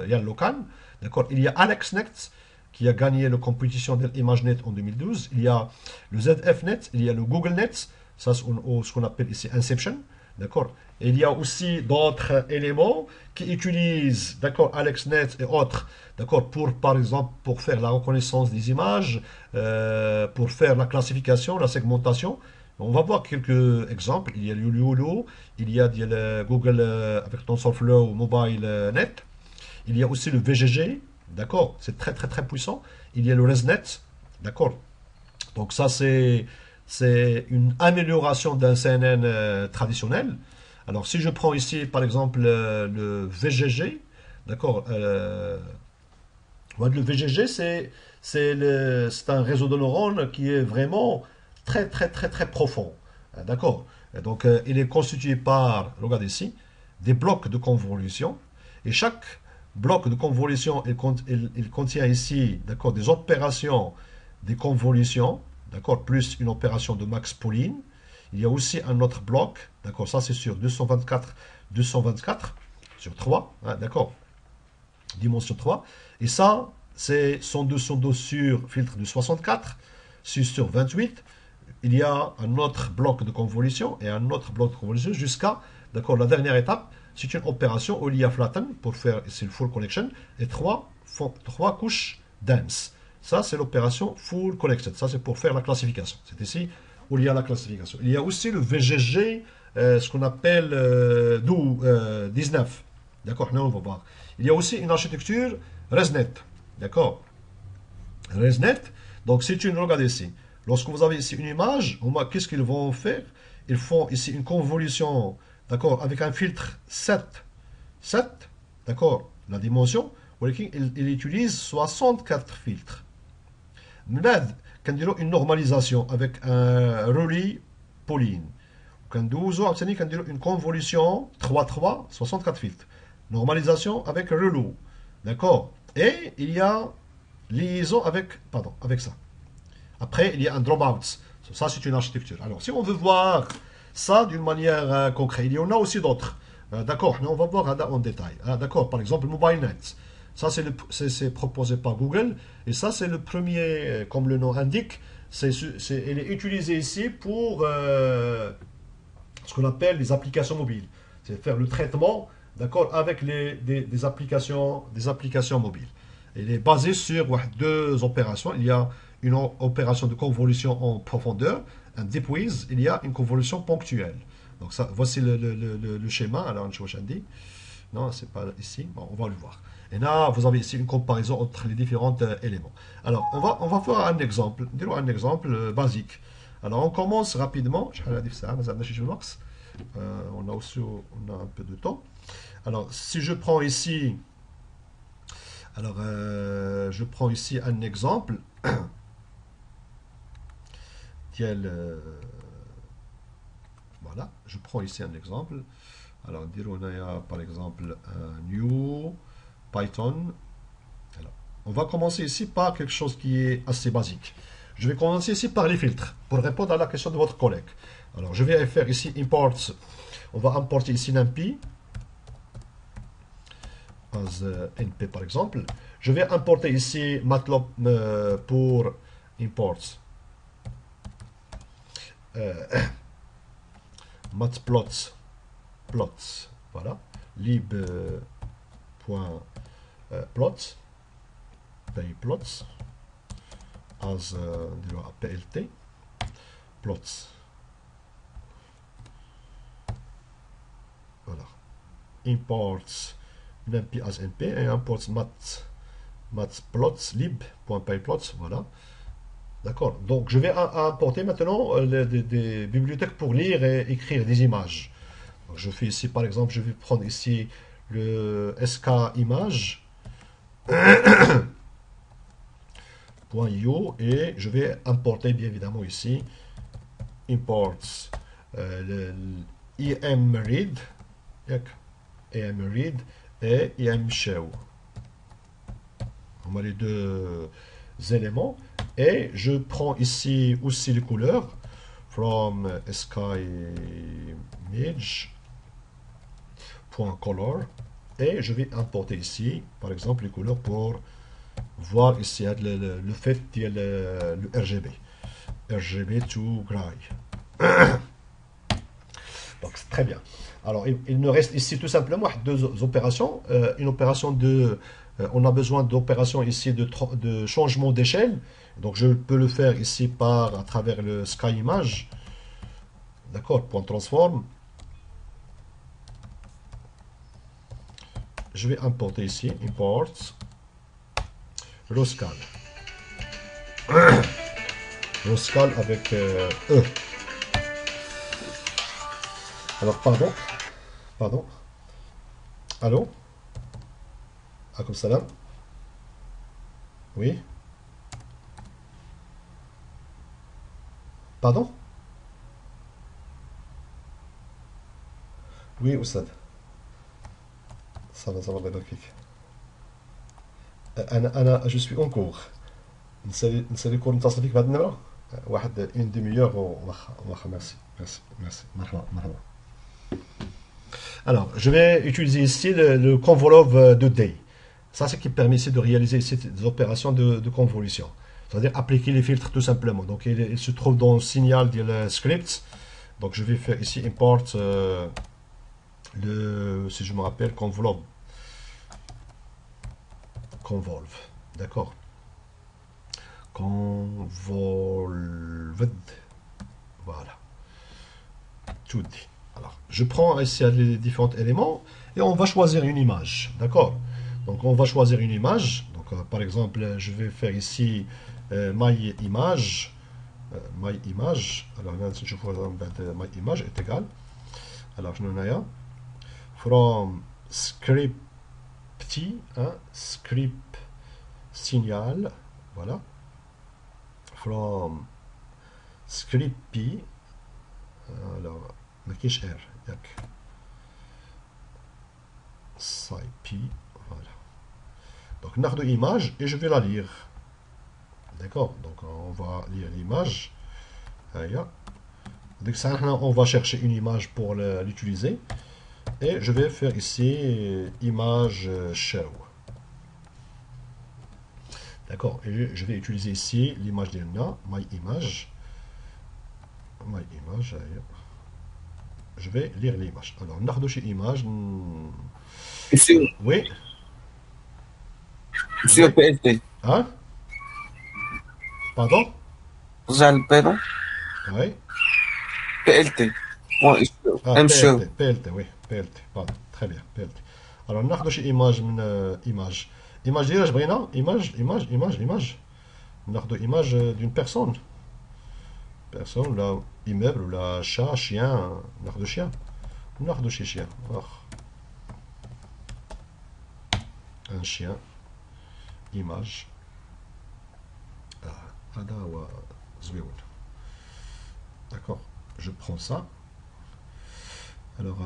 Yann Locan. D'accord. Il y a AlexNet qui a gagné la compétition de l'ImageNet en 2012. Il y a le ZFNet, il y a le GoogleNet, ça c'est ce qu'on appelle ici Inception. D'accord. Et il y a aussi d'autres éléments qui utilisent, d'accord, AlexNet et autres, d'accord, pour, par exemple, pour faire la reconnaissance des images, pour faire la classification, la segmentation. On va voir quelques exemples. Il y a le Lulu, il y a le Google avec TensorFlow Mobile Net. Il y a aussi le VGG, d'accord, c'est très très très puissant. Il y a le ResNet, d'accord. Donc ça c'est une amélioration d'un CNN traditionnel. Alors si je prends ici par exemple le VGG, d'accord, le VGG c'est un réseau de neurones qui est vraiment très très très très profond, d'accord. Donc il est constitué par, regardez ici, des blocs de convolution et chaque bloc de convolution il contient ici, d'accord, des opérations, des convolutions, d'accord, plus une opération de Max Pauling. Il y a aussi un autre bloc, d'accord, ça c'est sur 224, 224 sur 3, hein, d'accord, dimension 3. Et ça, c'est 102 sur filtre de 64, 6 sur 28. Il y a un autre bloc de convolution et un autre bloc de convolution jusqu'à, d'accord, la dernière étape, c'est une opération où il y a flatten pour faire ici le full connection et trois couches dense. Ça, c'est l'opération full connected. Ça, c'est pour faire la classification. C'est ici où il y a la classification. Il y a aussi le VGG, ce qu'on appelle 19. D'accord, là on va voir. Il y a aussi une architecture ResNet. D'accord. ResNet, donc si tu regardes ici, lorsque vous avez ici une image, qu'est-ce qu'ils vont faire? Ils font ici une convolution, d'accord, avec un filtre 7, d'accord, la dimension, il utilise 64 filtres. Maintenant, quand il y a une normalisation avec un relais Pauling, quand il y a une convolution 3-3, 64 filtres. Normalisation avec relou, d'accord. Et il y a liaison avec, pardon, avec ça. Après, il y a un dropout. Ça, c'est une architecture. Alors, si on veut voir ça d'une manière concrète, il y en a aussi d'autres. D'accord, on va voir en détail. D'accord, par exemple, MobileNet. Ça, c'est proposé par Google. Et ça, c'est le premier, comme le nom indique, il est utilisé ici pour ce qu'on appelle les applications mobiles. C'est faire le traitement, d'accord, avec des applications mobiles. Il est basé sur deux opérations. Il y a une opération de convolution en profondeur, un deep width, il y a une convolution ponctuelle. Donc ça, voici le schéma. Alors, non, c'est pas ici. Bon, on va le voir. Et là, vous avez ici une comparaison entre les différents éléments. Alors, on va faire un exemple. Disons un exemple basique. Alors, on commence rapidement. On a aussi un peu de temps. Alors, si je prends ici, alors je prends ici un exemple. Voilà, je prends ici un exemple. Alors, on a par exemple un new Python. Alors, on va commencer ici par quelque chose qui est assez basique. Je vais commencer ici par les filtres pour répondre à la question de votre collègue. Alors, je vais faire ici import. On va importer ici NumPy as NP par exemple. Je vais importer ici Matplotlib pour import matplots, voilà, lib.plots, plots as plt plots, voilà, imports numpy as np et imports matplots lib.pyplots, voilà. D'accord. Donc, je vais importer maintenant des bibliothèques pour lire et écrire des images. Donc, je fais ici, par exemple, je vais prendre ici le skimage.io et je vais importer, bien évidemment, ici, imports le imread, imread et imshow. On a les deux éléments. Et je prends ici aussi les couleurs from skymage.color. et je vais importer ici, par exemple, les couleurs pour voir ici le fait le RGB. RGB to gray. Donc c'est très bien. Alors il nous reste ici tout simplement deux opérations. Une opération de... on a besoin d'opérations ici de changement d'échelle. Donc je peux le faire ici à travers le Sky Image. D'accord, point transform. Je vais importer ici, import, Roscal. Roscal avec E. Alors, pardon, allô, Akum salam, oui, pardon, oui, Oussad, ça va, الله يبارك فيك. je suis en cours. نسالي كون نتصل فيك بهذا النمرة واحد اون ديميور واخا ميرسي مرحبا. Alors, je vais utiliser ici le convolve de Day. Ça, c'est qui permet ici de réaliser ici des opérations de convolution. C'est-à-dire appliquer les filtres tout simplement. Donc, il se trouve dans le signal de script. Donc, je vais faire ici import si je me rappelle, convolve. D'accord. Convolved. Voilà. Tout dit. Alors, je prends ici les différents éléments et on va choisir une image. D'accord? Donc, on va choisir une image. Donc, par exemple, je vais faire ici my image. My image. Alors, là, je vois my image est égal. Alors, je n'ai from script script signal. Voilà. From script P. Alors, ما كاينش ار ياك ساي بي voilà. Donc ناخذ image et je vais la lire. D'accord, donc on va lire l'image. Donc ça, on va chercher une image pour l'utiliser et je vais faire ici image show. D'accord, et je vais utiliser ici l'image d'Elna, my image. Je vais lire l'image. Alors, on a chez image. Monsieur, Oui. monsieur PLT. Hein? Pardon? Vous avez le prénom? Oui. PLT. Point M-Show. PLT, oui. PLT. Pardon. Très bien. PLT. Alors, on a chez image. Image. Image d'Iraj Brina. Image. On a image d'une personne. Personne, là, immeuble, là, chat, chien, narc de chien. Narc de chez chien. Oh. Un chien. Image. D'accord. Je prends ça. Alors,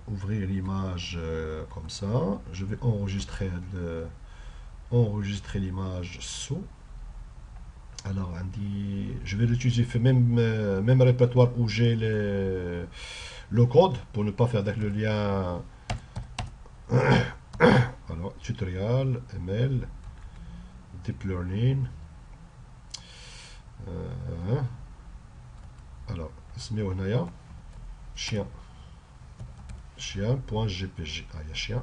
ouvrir l'image comme ça. Je vais enregistrer l'image sous. Alors, je vais l'utiliser même répertoire où j'ai le code pour ne pas faire avec le lien. Alors, tutorial, ML, Deep Learning. Alors, chien. Chien.jpg. Ah, il y a chien.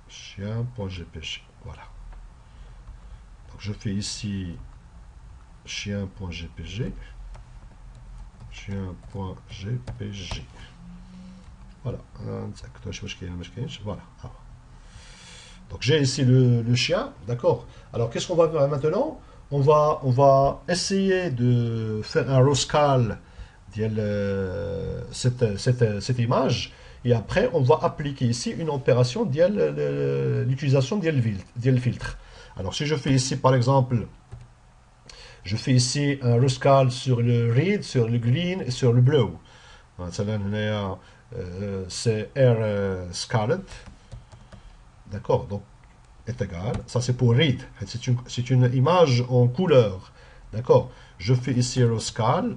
Chien.jpg. Voilà. Je fais ici chien.jpg. Chien.jpg. Voilà. Voilà. Donc j'ai ici le chien. D'accord. Alors qu'est-ce qu'on va faire maintenant? On va essayer de faire un roscal de cette image. Et après, on va appliquer ici une opération de l'utilisation du filtre. Alors, si je fais ici, par exemple, je fais ici un roscal sur le red, sur le green et sur le bleu. C'est R scarlet. D'accord, donc est égal. Ça, c'est pour red. C'est une image en couleur. D'accord. Je fais ici roscal.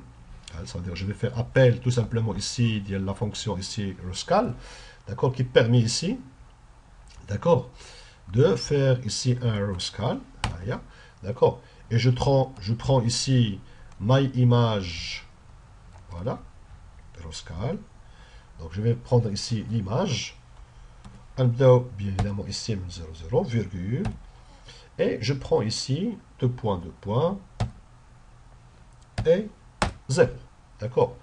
Ça veut dire je vais faire appel tout simplement ici de la fonction ici roscal. d'accord, qui permet ici, d'accord, de faire ici un roscal, d'accord, et je prends ici my image, voilà, roscal, donc je vais prendre ici l'image, bien évidemment ici 0,0, virgule, et je prends ici deux points, et 0, d'accord.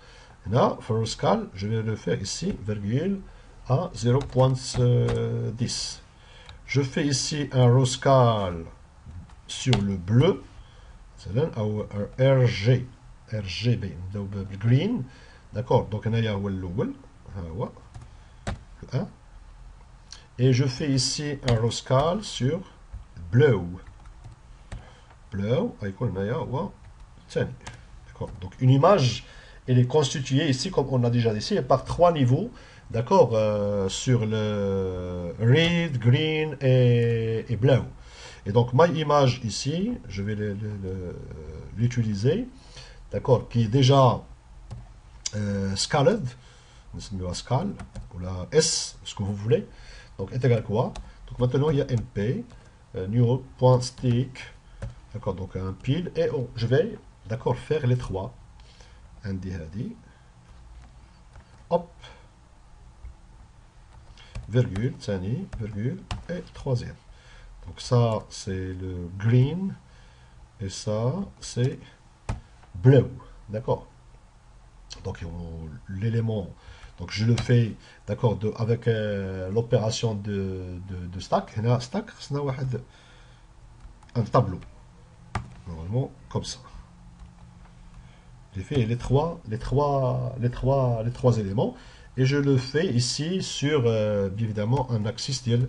Là, roscal, je vais le faire ici, virgule, à 0,10. Je fais ici un roscal sur le bleu, c'est un RGB, green, d'accord, donc on a le 1, et je fais ici un roscal sur bleu, d'accord, donc une image, elle est constituée ici, comme on a déjà dit, par trois niveaux, d'accord, sur le red, green et bleu. Et donc, my image ici, je vais l'utiliser, d'accord, qui est déjà scaled, scal, ou la S, ce que vous voulez. Donc, est égal quoi? Donc, maintenant, il y a np, new.stick, d'accord, donc un pile, et je vais, d'accord, faire les trois. Hadi, hop, virgule, tani, virgule, et troisième. Donc ça, c'est le green, et ça, c'est bleu, d'accord. Donc l'élément, donc je le fais, d'accord, avec l'opération de stack. Là, stack, c'est un tableau, normalement, comme ça. J'ai fait les trois éléments, et je le fais ici sur, bien évidemment, un axis de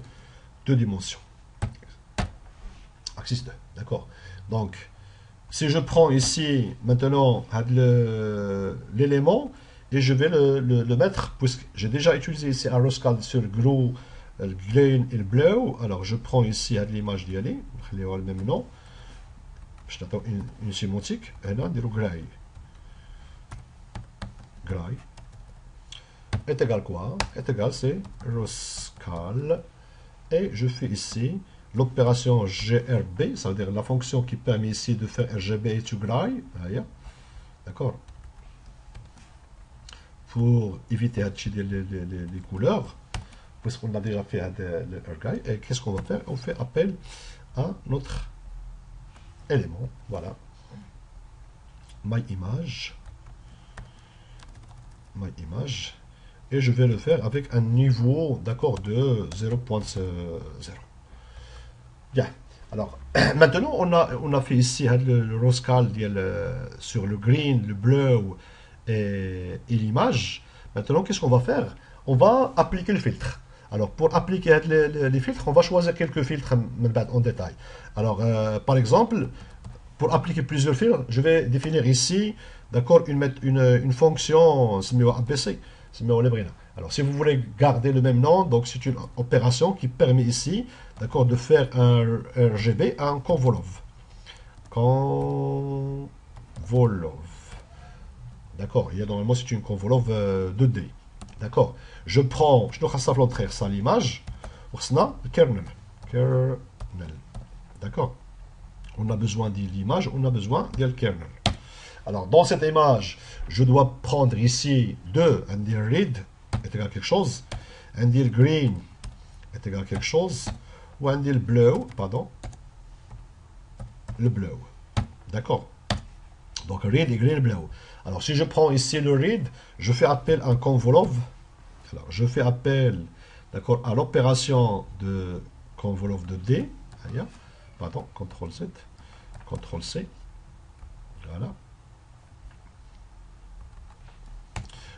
deux dimensions. Axis 2, d'accord. Donc, si je prends ici, maintenant, l'élément, et je vais le mettre, puisque j'ai déjà utilisé ici un roscal sur le gros, le green et le bleu, alors je prends ici l'image d'y aller, le même nom, je t'attends une sémantique, et là, dire gray. Gray est égal quoi? Est égal, c'est roscal, et je fais ici l'opération GRB, ça veut dire la fonction qui permet ici de faire RGB to gray, d'accord, pour éviter les couleurs, puisqu'on a déjà fait le RGB. Et qu'est-ce qu'on va faire? On fait appel à notre élément, voilà, my image, et je vais le faire avec un niveau, d'accord, de 0.0. Bien. Alors, maintenant, on a fait ici le roscal sur le green, le bleu et l'image. Maintenant, qu'est-ce qu'on va faire? On va appliquer le filtre. Alors, pour appliquer les filtres, on va choisir quelques filtres en détail. Alors, par exemple, pour appliquer plusieurs filtres, je vais définir ici, d'accord, une fonction, c'est mieux APC, c'est mieux librina. Alors, si vous voulez garder le même nom, donc c'est une opération qui permet ici, d'accord, de faire un RGB à un convolove. Convolove. D'accord, il y a normalement c'est une convolove 2D. D'accord. Je prends, je dois montrer ça l'image. Le kernel. D'accord. On a besoin de l'image, on a besoin de kernel. Alors, dans cette image, je dois prendre ici un dire red est égal à quelque chose, un dire green est égal à quelque chose, ou un dire bleu, pardon, le bleu. D'accord. Donc, red et green, bleu. Alors, si je prends ici le red, je fais appel à un convolove. Alors, je fais appel, d'accord, à l'opération de convolove de D. Pardon, CTRL-Z, CTRL-C. Voilà.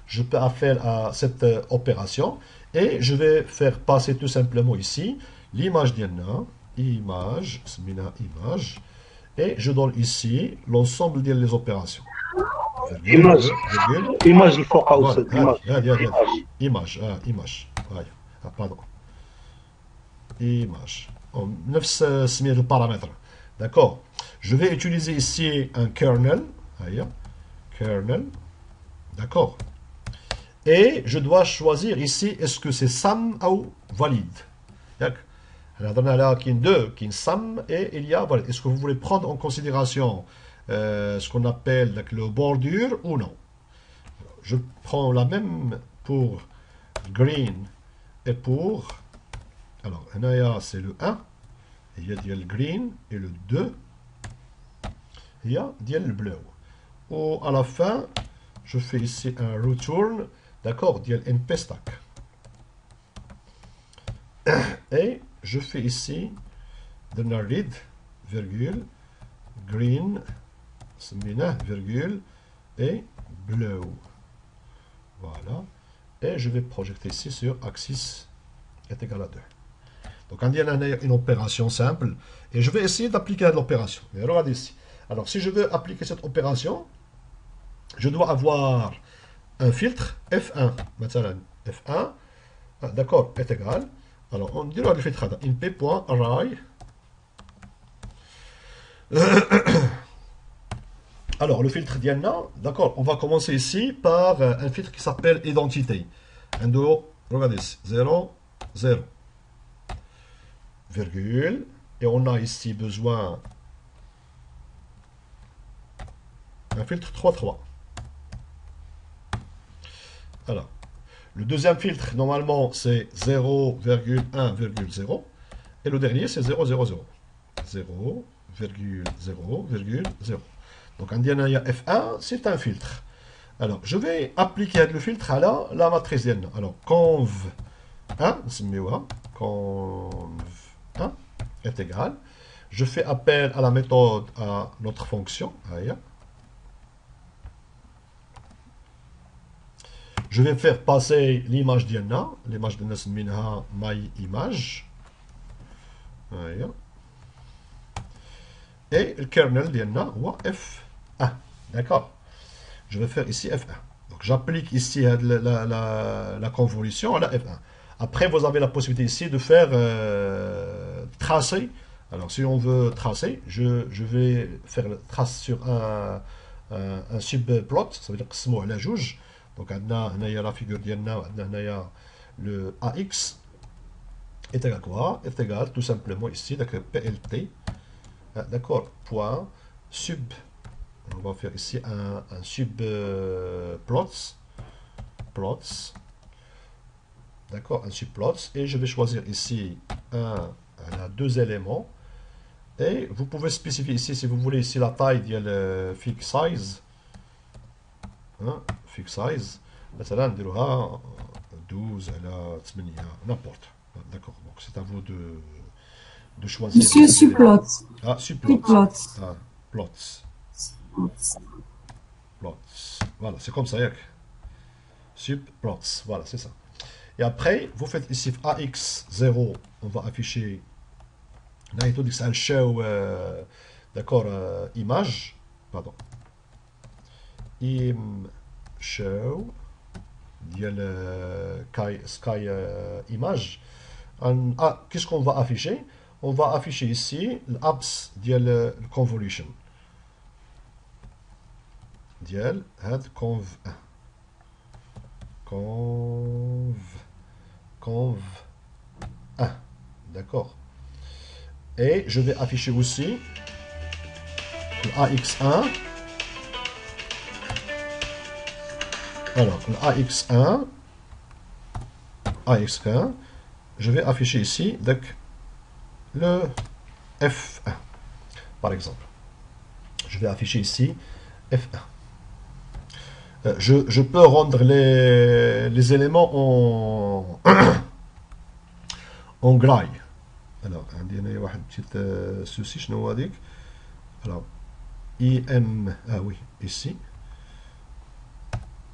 Je peux faire à cette opération et je vais faire passer tout simplement ici l'image d'Yanna, image, et je donne ici l'ensemble des opérations. Image, il faut image. Pardon. Image. Le paramètre. D'accord. Je vais utiliser ici un kernel. Kernel. D'accord. Et je dois choisir ici, est-ce que c'est SAM ou valide. Là, il y a 2, qui SAM, et il y a valide. Est-ce que vous voulez prendre en considération ce qu'on appelle donc, le bordure ou non? Je prends la même pour green et pour... Alors, c'est le 1, il y a le green, et le 2, il y a le bleu. Ou à la fin, je fais ici un return, d'accord, il y a np stack. Et je fais ici de read, virgule, green, virgule, et bleu. Voilà. Et je vais projeter ici sur axis est égal à 2. Donc, on a une opération simple. Et je vais essayer d'appliquer l'opération. Regardez ici. Alors, si je veux appliquer cette opération, je dois avoir un filtre F1. F1, d'accord, est égal. Alors, on dit le filtre np.array. Alors, le filtre Diana, d'accord, on va commencer ici par un filtre qui s'appelle identité. Regardez, 0, 0, virgule, et on a ici besoin d'un filtre 3, 3. Alors, le deuxième filtre, normalement, c'est 0,1,0, et le dernier, c'est 0, 0, 0. 0,0,0. Donc, en Diana F1, c'est un filtre. Alors, je vais appliquer le filtre à la matrice. Alors, conv 1, conv 1 est égal. Je fais appel à la méthode, à notre fonction. Je vais faire passer l'image d'Yanna. L'image de Nasminha, my image. Et le kernel d'Yanna, F1. D'accord. Je vais faire ici F1. Donc j'applique ici la convolution à la F1. Après, vous avez la possibilité ici de faire tracer. Alors si on veut tracer, je vais faire la trace sur un subplot. Ça veut dire que c'est moi la juge. Donc on a la figure d'Yanna, on a le AX est égal à quoi? Est égal tout simplement ici, d'accord, PLT. D'accord, point sub. On va faire ici un subplots. Plots. D'accord, un subplots. Et je vais choisir ici deux éléments. Et vous pouvez spécifier ici, si vous voulez, ici la taille de fix size. Fix size. مثلا نديروها 12 على 8 n'importe. D'accord, donc c'est à vous de choisir. Monsieur subplot. Ah, subplots. Ah, plots. Plots. Voilà, c'est comme ça. Subplots. Voilà, c'est ça. Et après, vous faites ici AX0. On va afficher. Là, il faut dire que c'est un show. D'accord, image. Pardon. Show. Il y a le sky image. Qu'est-ce qu'on va afficher? On va afficher ici l'abs de convolution. ديال هاد conv 1 conv 1, d'accord, et je vais afficher aussi le AX1. Alors le AX1 je vais afficher ici donc le F1 par exemple. Je vais afficher ici F1. Je peux rendre les éléments en graille. Alors, عندي واحد petit souci شنو هذيك. Alors, IM, ah oui, ici.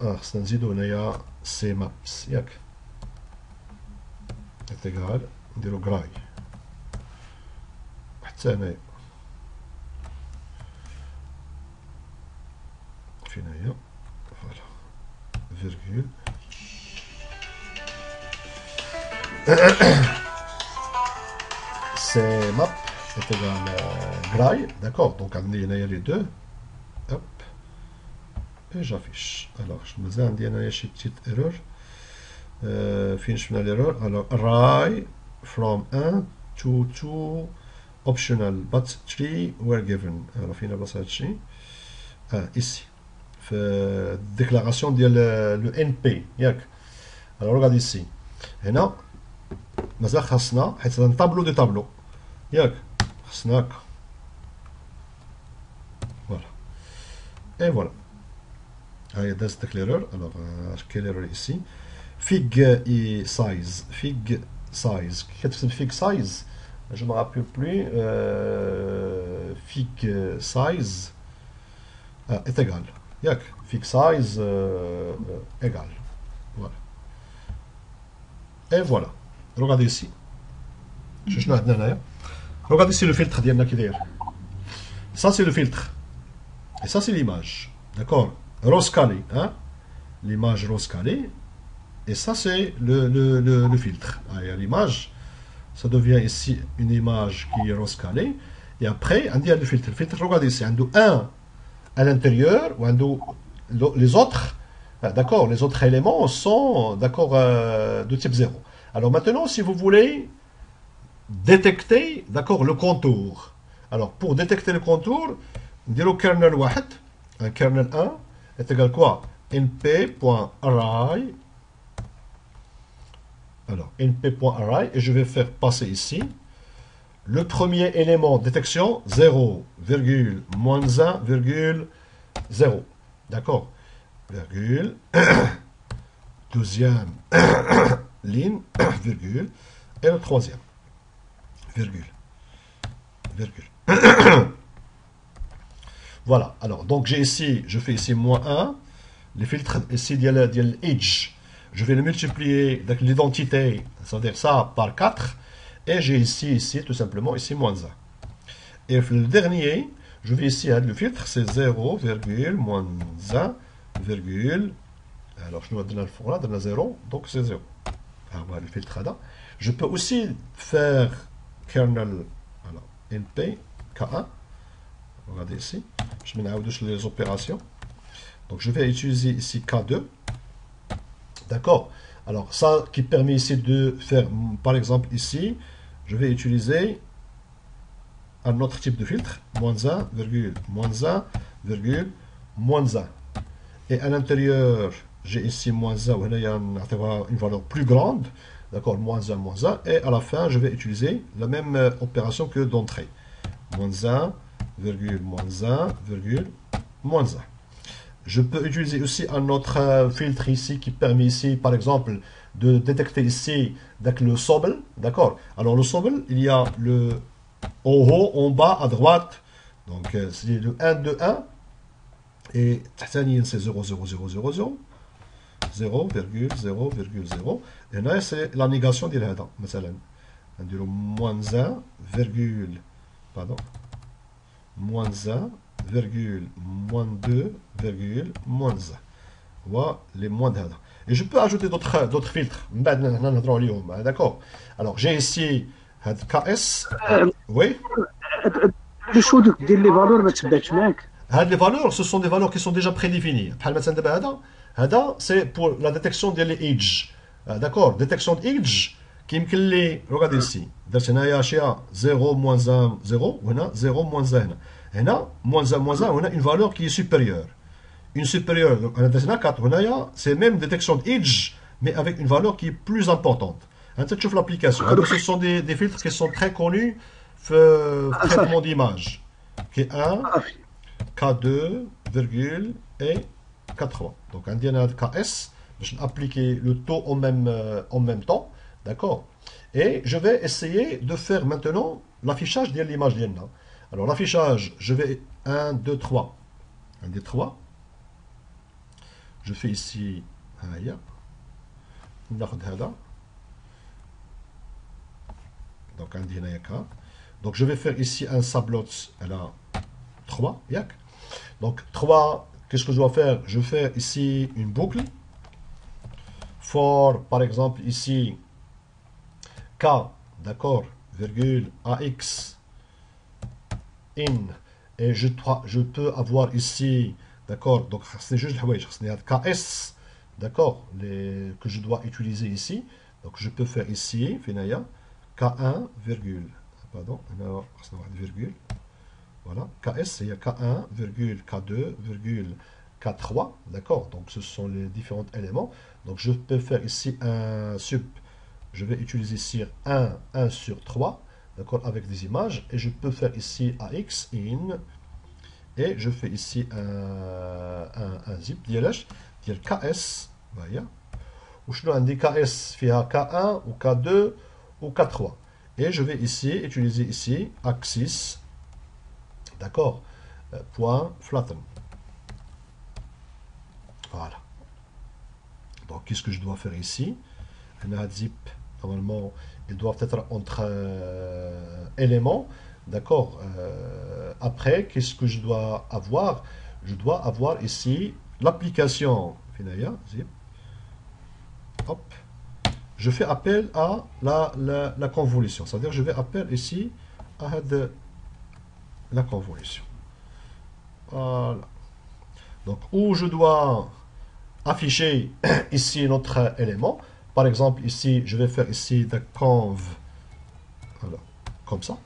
خصنا نزيدو هنايا سي مابس ياك. est égal, نديرو graille. حتى هنايا. فين هي؟ Voilà. Virgule. C'est map est égal graille. D'accord. Donc, amener les deux. Hop. et j'affiche. Alors, je me dis, il y a une petite erreur. Finish l'erreur. Alors, array from 1 to optional, but 3 were given. Alors, فين بلاصة هادشي؟ ici. في الديكلاراسيون ديال le NP ياك. Alors, regarde ici. هنا مازال خاصنا حيت هذا طابلو دي طابلو ياك خاصنا هكا. Voilà. Et voilà. Allez, that's the clearer. Alors, quelle erreur ici? Fig size. Fig size. Qu'est-ce que c'est fig size? Je ne me rappelle plus. Fig size est égal. Yak. Fig size égal. Voilà. Et voilà. Regardez ici. Regardez ici le filtre. Ça, c'est le filtre. Et ça, c'est l'image. D'accord? Rose calé, hein? L'image rose calée. Et ça, c'est le filtre. L'image, ça devient ici une image qui est rose calée. Et après, on dit le filtre. Le filtre, regardez ici. On a un à l'intérieur, ou les autres, d'accord? Les autres éléments sont, d'accord, de type 0. Alors maintenant, si vous voulez détecter, d'accord, le contour. Alors, pour détecter le contour, on dit le kernel 1, un kernel 1 est égal quoi? np.array. Alors, np.array, et je vais faire passer ici le premier élément de détection 0, moins 1, 0. D'accord? Virgule. Deuxième ligne, virgule. Et le troisième. Virgule. Voilà, alors donc j'ai ici, je fais ici moins 1, les filtres ici il y a l'edge, je vais le multiplier avec l'identité, c'est-à-dire ça par 4, et j'ai ici tout simplement ici moins 1. Et le dernier, je vais ici, le filtre c'est 0, moins 1, alors je dois donner le fond là, donner 0, donc c'est 0. Alors voilà le filtre là. Je peux aussi faire kernel, alors np, k1. Regardez ici, je mets les opérations. Donc je vais utiliser ici K2. D'accord? Alors ça qui permet ici de faire, par exemple ici, je vais utiliser un autre type de filtre, moins 1, moins 1, moins 1. Et à l'intérieur, j'ai ici moins 1, où il y a une valeur plus grande. D'accord? Moins 1, moins 1. Et à la fin, je vais utiliser la même opération que d'entrée. Moins 1, moins 1, moins 1. Je peux utiliser aussi un autre filtre ici qui permet ici, par exemple, de détecter ici le sobel. D'accord? Alors le sobel, il y a le en haut, en bas, à droite. Donc c'est le 1, 2, 1. Et c'est 0, 0, 0, 0, 0. 0,0,0. Et là, c'est la négation de l'hada. مثلا, moins 1, pardon. Moins 1, moins 2, moins 1. Voilà les moins de hada. Et je peux ajouter d'autres filtres. D'accord. Alors, j'ai ici KS. Oui. Les valeurs, ce sont des valeurs qui sont déjà prédéfinies. C'est pour la détection de l'edge. D'accord. Détection d'edge. Regardez ici. 0, moins 1, 0. 0, moins 1. Moins 1, moins 1, on a une valeur qui est supérieure. Une supérieure, c'est même détection d'edge, mais avec une valeur qui est plus importante. Tu vois l'application. Ce sont des filtres qui sont très connus pour le traitement d'image. K1, K2, virgule et K3. Donc, on dit KS, je vais appliquer le taux en même temps. D'accord? Et je vais essayer de faire maintenant l'affichage de l'image. Alors, l'affichage, je vais 1, 2, 3. 1, 2, 3. Je fais ici, donc je vais faire ici un sablot à la 3. Donc 3, qu'est-ce que je dois faire? Je fais ici une boucle. For, par exemple, ici, K, d'accord, virgule, AX, in, et je peux avoir ici, D'accord, donc c'est juste le KS, d'accord, que je dois utiliser ici. Donc je peux faire ici, Finaya, K1, virgule, pardon, virgule, voilà, KS, il y a K1, virgule, K2, virgule, K3, d'accord, donc ce sont les différents éléments. Donc je peux faire ici un sub, je vais utiliser ici 1 sur 3, d'accord, avec des images, et je peux faire ici AX, in, et je fais ici un zip ديال KS فهي وشنو عندي KS فيها K1 ou K2 ou K3 et je vais ici utiliser ici axis, d'accord, point flatten, voilà. Donc qu'est-ce que je dois faire ici? Un zip, normalement ils doivent être entre éléments. D'accord. Après, qu'est-ce que je dois avoir? Je dois avoir ici l'application Finaya, zip. Hop. Je fais appel à la convolution. C'est-à-dire, je vais appeler ici à la convolution. Voilà. Donc, où je dois afficher ici notre élément. Par exemple, ici, je vais faire ici de conv. Voilà. Comme ça.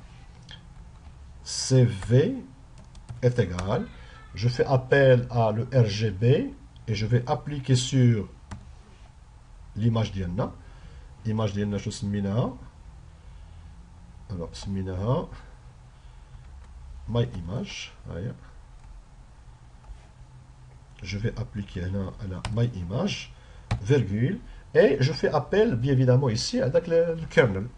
CV est égal, je fais appel à le RGB et je vais appliquer sur l'image d'Yanna. L'image d'Yanna, je سميناها. Alors, سميناها my image. Je vais appliquer à la my image, virgule, et je fais appel, bien évidemment, ici avec le kernel.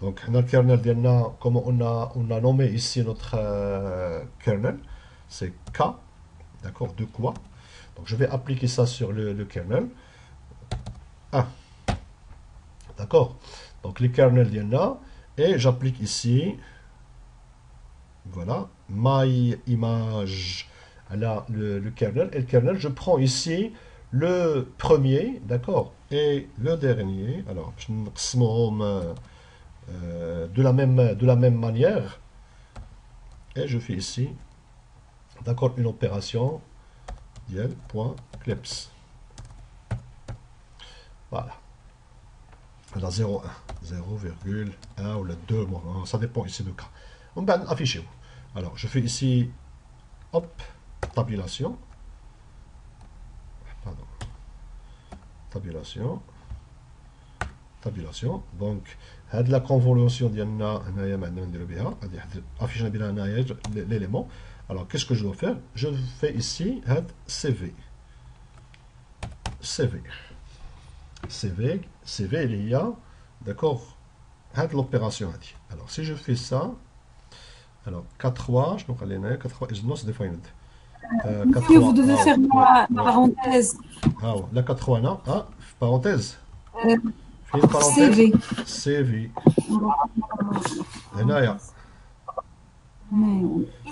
Donc, le kernel d'Yanna, comme on a nommé ici notre kernel, c'est K, d'accord, de quoi. Donc, je vais appliquer ça sur le kernel. 1. D'accord. Donc, le kernel d'Yanna, et j'applique ici, voilà, my image, là, le kernel. Et le kernel, je prends ici le premier, d'accord, et le dernier. Alors, je de la même manière, et je fais ici, d'accord, une opération .clips. Voilà. La 0,1, 0,1 ou le 2, bon, ça dépend ici de cas. On va afficher. Alors, je fais ici, hop, tabulation. Pardon. Tabulation. Tabulation. Donc, la convolution ديالنا هنايا ما عندنا نديرو بها غادي افيشنا بها هنايا l'élément. Alors qu'est-ce que je dois faire? Je fais ici CV. CV. CV. CV il y a, d'accord, l'opération. Alors si je fais ça, alors 4.3, je vais aller 4.3 is not defined. Vous devez faire la parenthèse. Ah, la 4.3 là, ah, parenthèse. CV. CV. هنايا.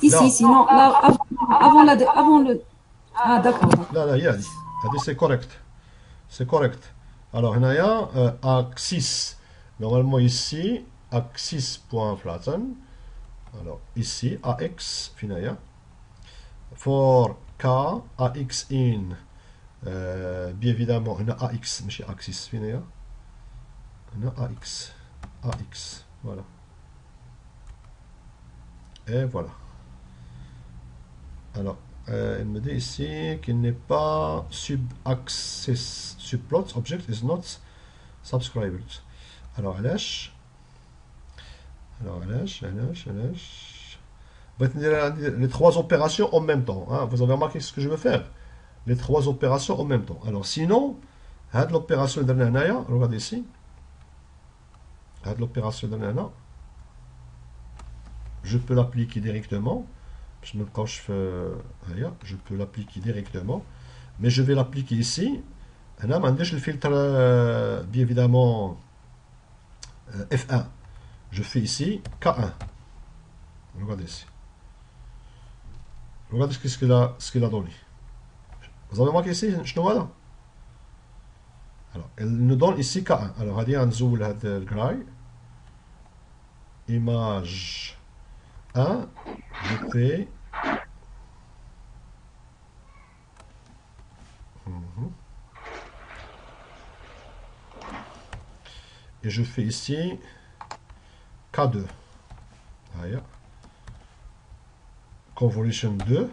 Ici, sinon, là, avant le. Ah, d'accord. Là, il y a dit. C'est correct. C'est correct. Alors, هنايا, axis. Normalement, ici, axis.flatten. Alors, ici, AX, finaya. For K, AX in. Bien évidemment, on a AX, mais axis, finaya. On a AX. AX. Voilà. Et voilà. Alors, elle me dit ici qu'il n'est pas sub-access, subplot object is not subscribed. Alors, علاش les trois opérations en même temps. Hein. Vous avez remarqué ce que je veux faire? Les trois opérations en même temps. Alors, sinon, l'opération de l'année, regardez ici. L'opération de l'année, je peux l'appliquer directement. Je peux l'appliquer directement. Mais je vais l'appliquer ici. Je le filtre, bien évidemment, F1. Je fais ici K1. Regardez ici. Regardez ce qu'il a donné. Vous avez remarqué ici, je ne vois là. Alors, elle nous donne ici K1. Alors, on va nzoul le gray. Image 1. Je fais et je fais ici K2. Convolution 2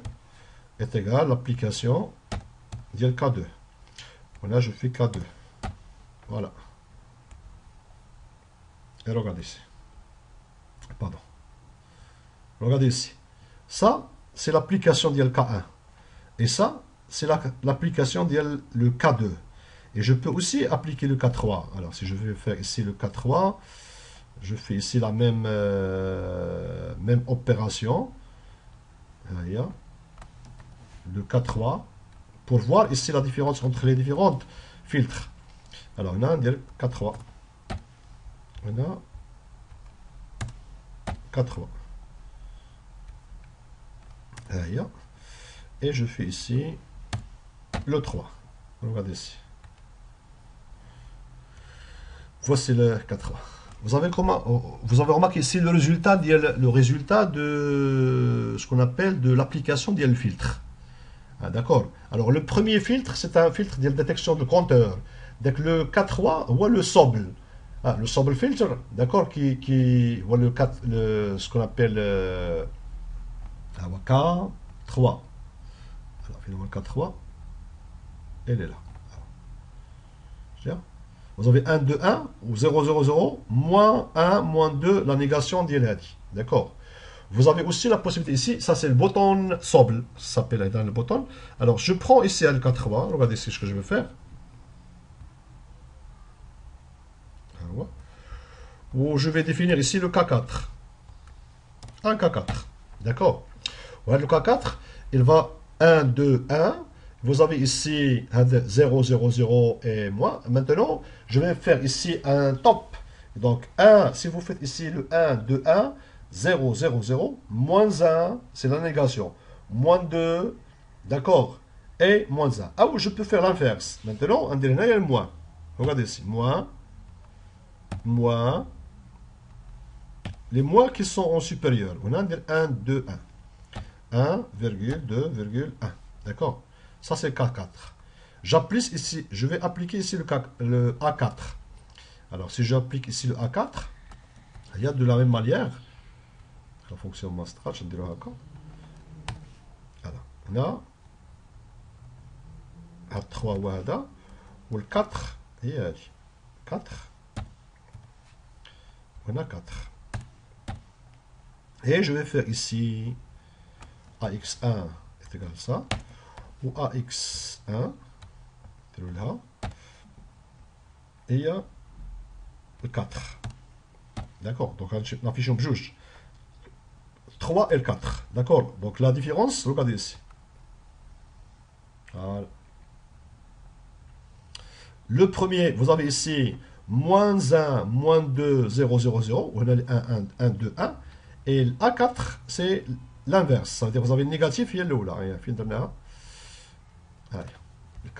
est égal à l'application de K2. Voilà, je fais K2. Voilà. Et regardez ici. Pardon. Regardez ici. Ça, c'est l'application de K1. Et ça, c'est l'application de le K2. Et je peux aussi appliquer le K3. Alors, si je vais faire ici le K3, je fais ici la même opération. Le K3. Pour voir ici la différence entre les différents filtres. Alors, on a un K3. On a K3. Et je fais ici le 3. Regardez ici. Voici le K3. Vous avez remarqué ici le résultat de ce qu'on appelle de l'application du filtre. D'accord. Alors le premier filtre, c'est un filtre de détection de compteur. Donc le K3 voit le Sobl. Le Sobl filter, d'accord, qui voit ce qu'on appelle K3. Alors finalement K3, elle est là. Vous avez 1, 2, 1, ou 0, 0, 0, moins 1, moins 2, la négation d'Yeladi. D'accord. Vous avez aussi la possibilité ici, ça c'est le bouton Sobl, ça s'appelle dans le bouton. Alors je prends ici le K3, regardez ici ce que je vais faire. Où je vais définir ici le K4. Un K4. D'accord. Voilà le K4, il va 1, 2, 1. Vous avez ici 0, 0, 0 et moins. Maintenant, je vais faire ici un top. Donc 1, si vous faites ici le 1, 2, 1, 0, 0, 0, moins 1, c'est la négation. Moins 2, d'accord, et moins 1. Ah oui, je peux faire l'inverse. Maintenant, on dirait le moins. Regardez ici, moins, moins, les moins qui sont en supérieur. On a 1, 2, 1. 1,2,1. D'accord. Ça, c'est K4. J'applique ici, je vais appliquer ici le A4. Alors, si j'applique ici le A4, il y a de la même manière, la fonction master, je dirais encore. Alors, on a 3 wahda, ou le 4, et 4. On a 4. Et je vais faire ici AX1 est égal à ça. Ou AX1, là, et il y a le 4. D'accord, donc on affiche un juge. 3 et le 4. D'accord, donc la différence, regardez ici. Voilà. Le premier, vous avez ici moins 1, moins 2, 0, 0, 0. On a 1, 1, 1, 2, 1. Et l'A4, c'est l'inverse. Ça veut dire que vous avez le négatif, il y a le là. Il y a allez, le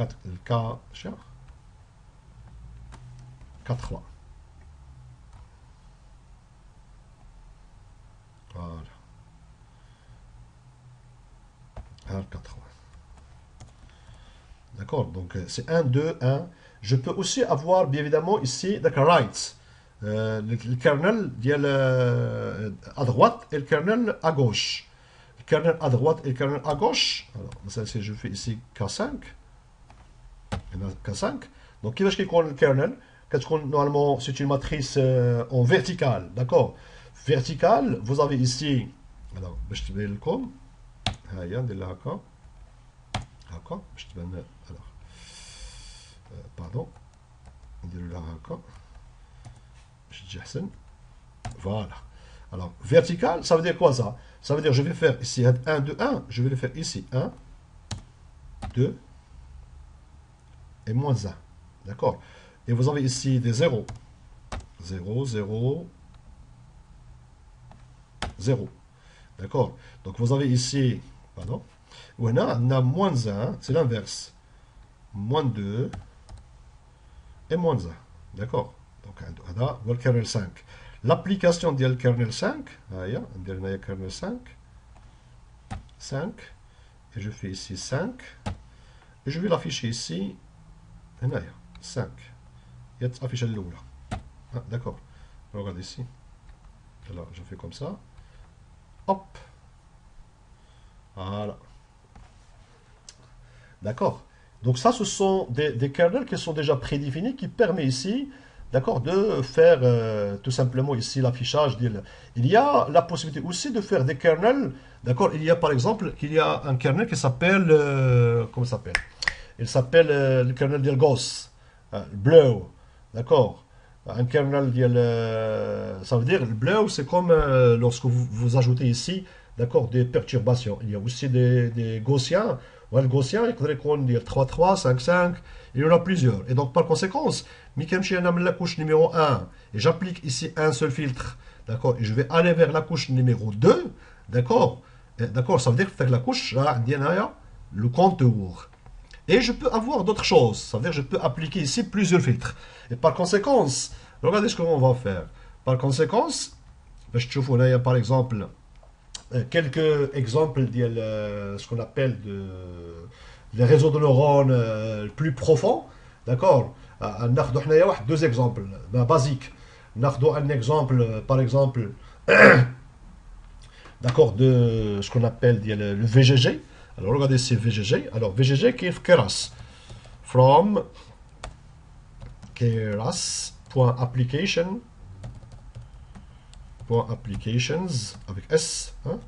K3. Voilà. Alors, 4. D'accord, donc c'est 1, 2, 1. Je peux aussi avoir, bien évidemment, ici, d'accord, right. Le kernel à droite et le kernel à gauche. Le kernel à droite et le kernel à gauche. Alors, si je fais ici K5. K5. Donc, qui va chercher le kernel? Normalement, c'est une matrice en verticale. D'accord? Verticale, vous avez ici. Alors, je vais le com. D'accord. Alors, pardon. Voilà. Alors, vertical, ça veut dire quoi ça? Ça veut dire je vais faire ici 1, 2, 1. Je vais le faire ici 1, 2 et moins 1. D'accord? Et vous avez ici des 0. 0, 0, 0. D'accord? Donc vous avez ici, pardon, on a moins 1, c'est l'inverse. Moins 2 et moins 1. D'accord? Donc on a le kernel 5. L'application du kernel 5, on kernel 5, 5, et je fais ici 5, et je vais l'afficher ici, 5. Il y a affiché l'eau là. Ah, d'accord. Regardez ici. Alors, je fais comme ça. Hop. Voilà. D'accord. Donc ça, ce sont des kernels qui sont déjà prédéfinis, qui permettent ici, d'accord, de faire tout simplement ici l'affichage. Il y a la possibilité aussi de faire des kernels, d'accord. Il y a par exemple, il y a un kernel qui s'appelle, comment ça s'appelle? Il s'appelle le kernel de Gauss, bleu, d'accord. Un kernel, ça veut dire, le bleu, c'est comme lorsque vous ajoutez ici, d'accord, des perturbations. Il y a aussi des gaussiens. Ouais, le gaussien, il faudrait qu'on dise 3, 5, 5, il y en a plusieurs. Et donc, par conséquence, Mikemchi la couche numéro 1, et j'applique ici un seul filtre, d'accord, et je vais aller vers la couche numéro 2, d'accord, d'accord, ça veut dire que la couche, là, le contour. Et je peux avoir d'autres choses, ça veut dire que je peux appliquer ici plusieurs filtres. Et par conséquence, regardez ce qu'on va faire. Par conséquence, je trouve on a par exemple quelques exemples de ce qu'on appelle les réseaux de neurones plus profonds. D'accord. Deux exemples basiques. Un exemple, par exemple, d'accord, de ce qu'on appelle le VGG. Alors regardez c'est VGG. Alors VGG qui est Keras. From Keras.application. Applications avec S. Hein,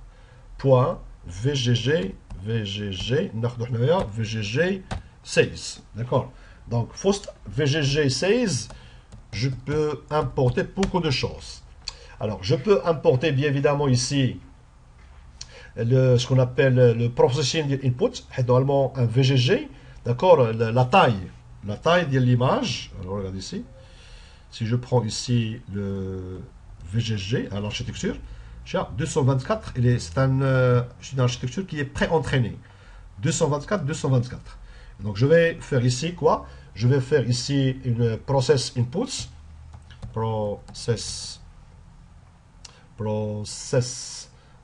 point VGG, VGG 16. D'accord. Donc, VGG 16, je peux importer beaucoup de choses. Alors, je peux importer bien évidemment ici ce qu'on appelle le processing input, normalement un VGG, d'accord, la taille de l'image. Alors, regardez ici. Si je prends ici le VGG à l'architecture, 224, c'est une architecture qui est pré-entraînée. 224, 224. Donc je vais faire ici quoi? Je vais faire ici une process inputs. Process.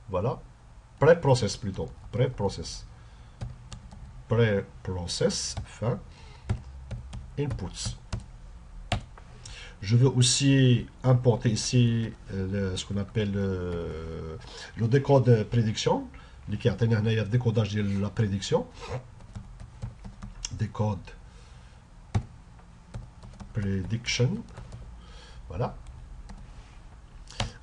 Voilà. Pré-process plutôt. Pré-process. Pré-process. Fin. Inputs. Je veux aussi importer ici ce qu'on appelle le décode prédiction. Qui a le décodage de la prédiction. Décode prediction. Voilà.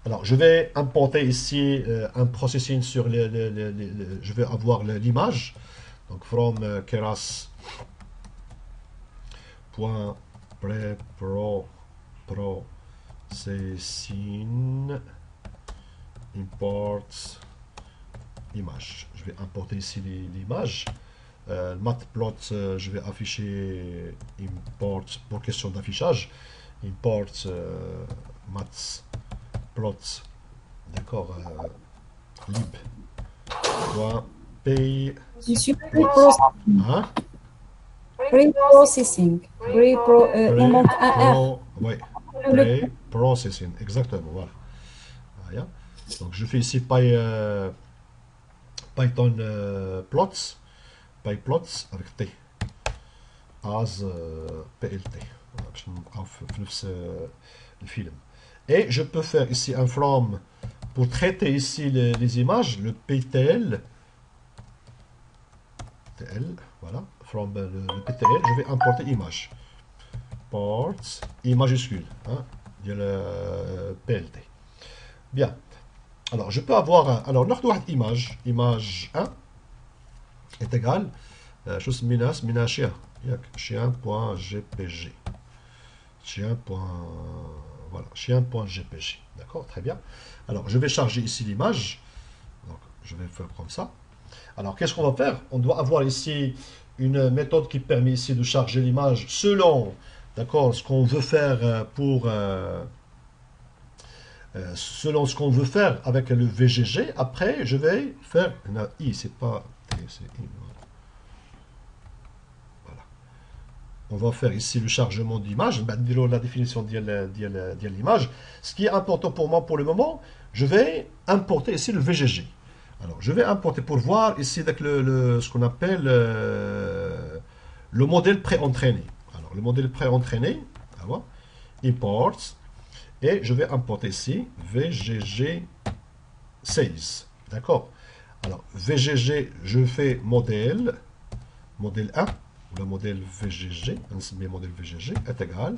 Alors, je vais importer ici un processing sur je vais avoir l'image. Donc, from keras. Processing imports image. Je vais importer ici l'image. Matplot, je vais afficher import pour question d'affichage. Import matplots, d'accord, lib. Pay. Hein? Pre-processing. Il manque un R. Oui, pre-processing, exactement, voilà. Donc je fais ici Python plots, PyPlots avec T, as PLT, le film. Et je peux faire ici un from pour traiter ici les images, le PTL, voilà, from le PTL, je vais importer image, ports, I majuscule, hein, de le PLT. Bien. Alors, je peux avoir, alors, notre image 1 est égal, chose chien.jpg. Voilà, chien.jpg. D'accord, très bien. Alors, je vais charger ici l'image. Donc, je vais faire comme ça. Alors, qu'est-ce qu'on va faire? On doit avoir ici une méthode qui permet ici de charger l'image selon, d'accord, ce qu'on veut faire selon ce qu'on veut faire avec le VGG. Après, je vais faire une I, c'est pas T, c'est I. Voilà. On va faire ici le chargement d'image, la définition de l'image. Ce qui est important pour moi pour le moment, je vais importer ici le VGG. Alors, je vais importer pour voir ici avec ce qu'on appelle le modèle pré-entraîné. Alors, le modèle pré-entraîné, import, Et je vais importer ici VGG 16. D'accord? Alors, VGG, je fais modèle 1, ou le modèle VGG, un modèle VGG est égal,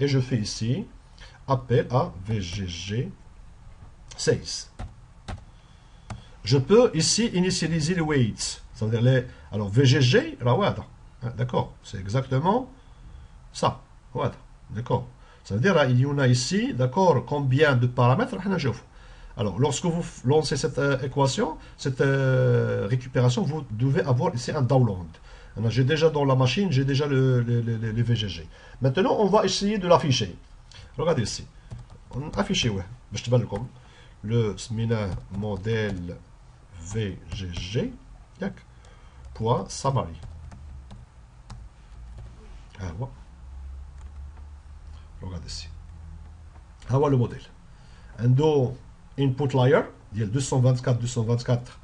et je fais ici appel à VGG 16. Je peux ici initialiser les weights, c'est-à-dire les... Alors, VGG, d'accord, c'est exactement ça. D'accord. Ça veut dire il y en a ici, d'accord, combien de paramètres. Alors, lorsque vous lancez cette équation, cette récupération, vous devez avoir ici un download. J'ai déjà dans la machine, j'ai déjà les VGG. Maintenant, on va essayer de l'afficher. Regardez ici. On affiche, ouais. Je te comme le modèle VGG, point summary. Regardez ici. Voilà le modèle. Ando input layer, il y a 224,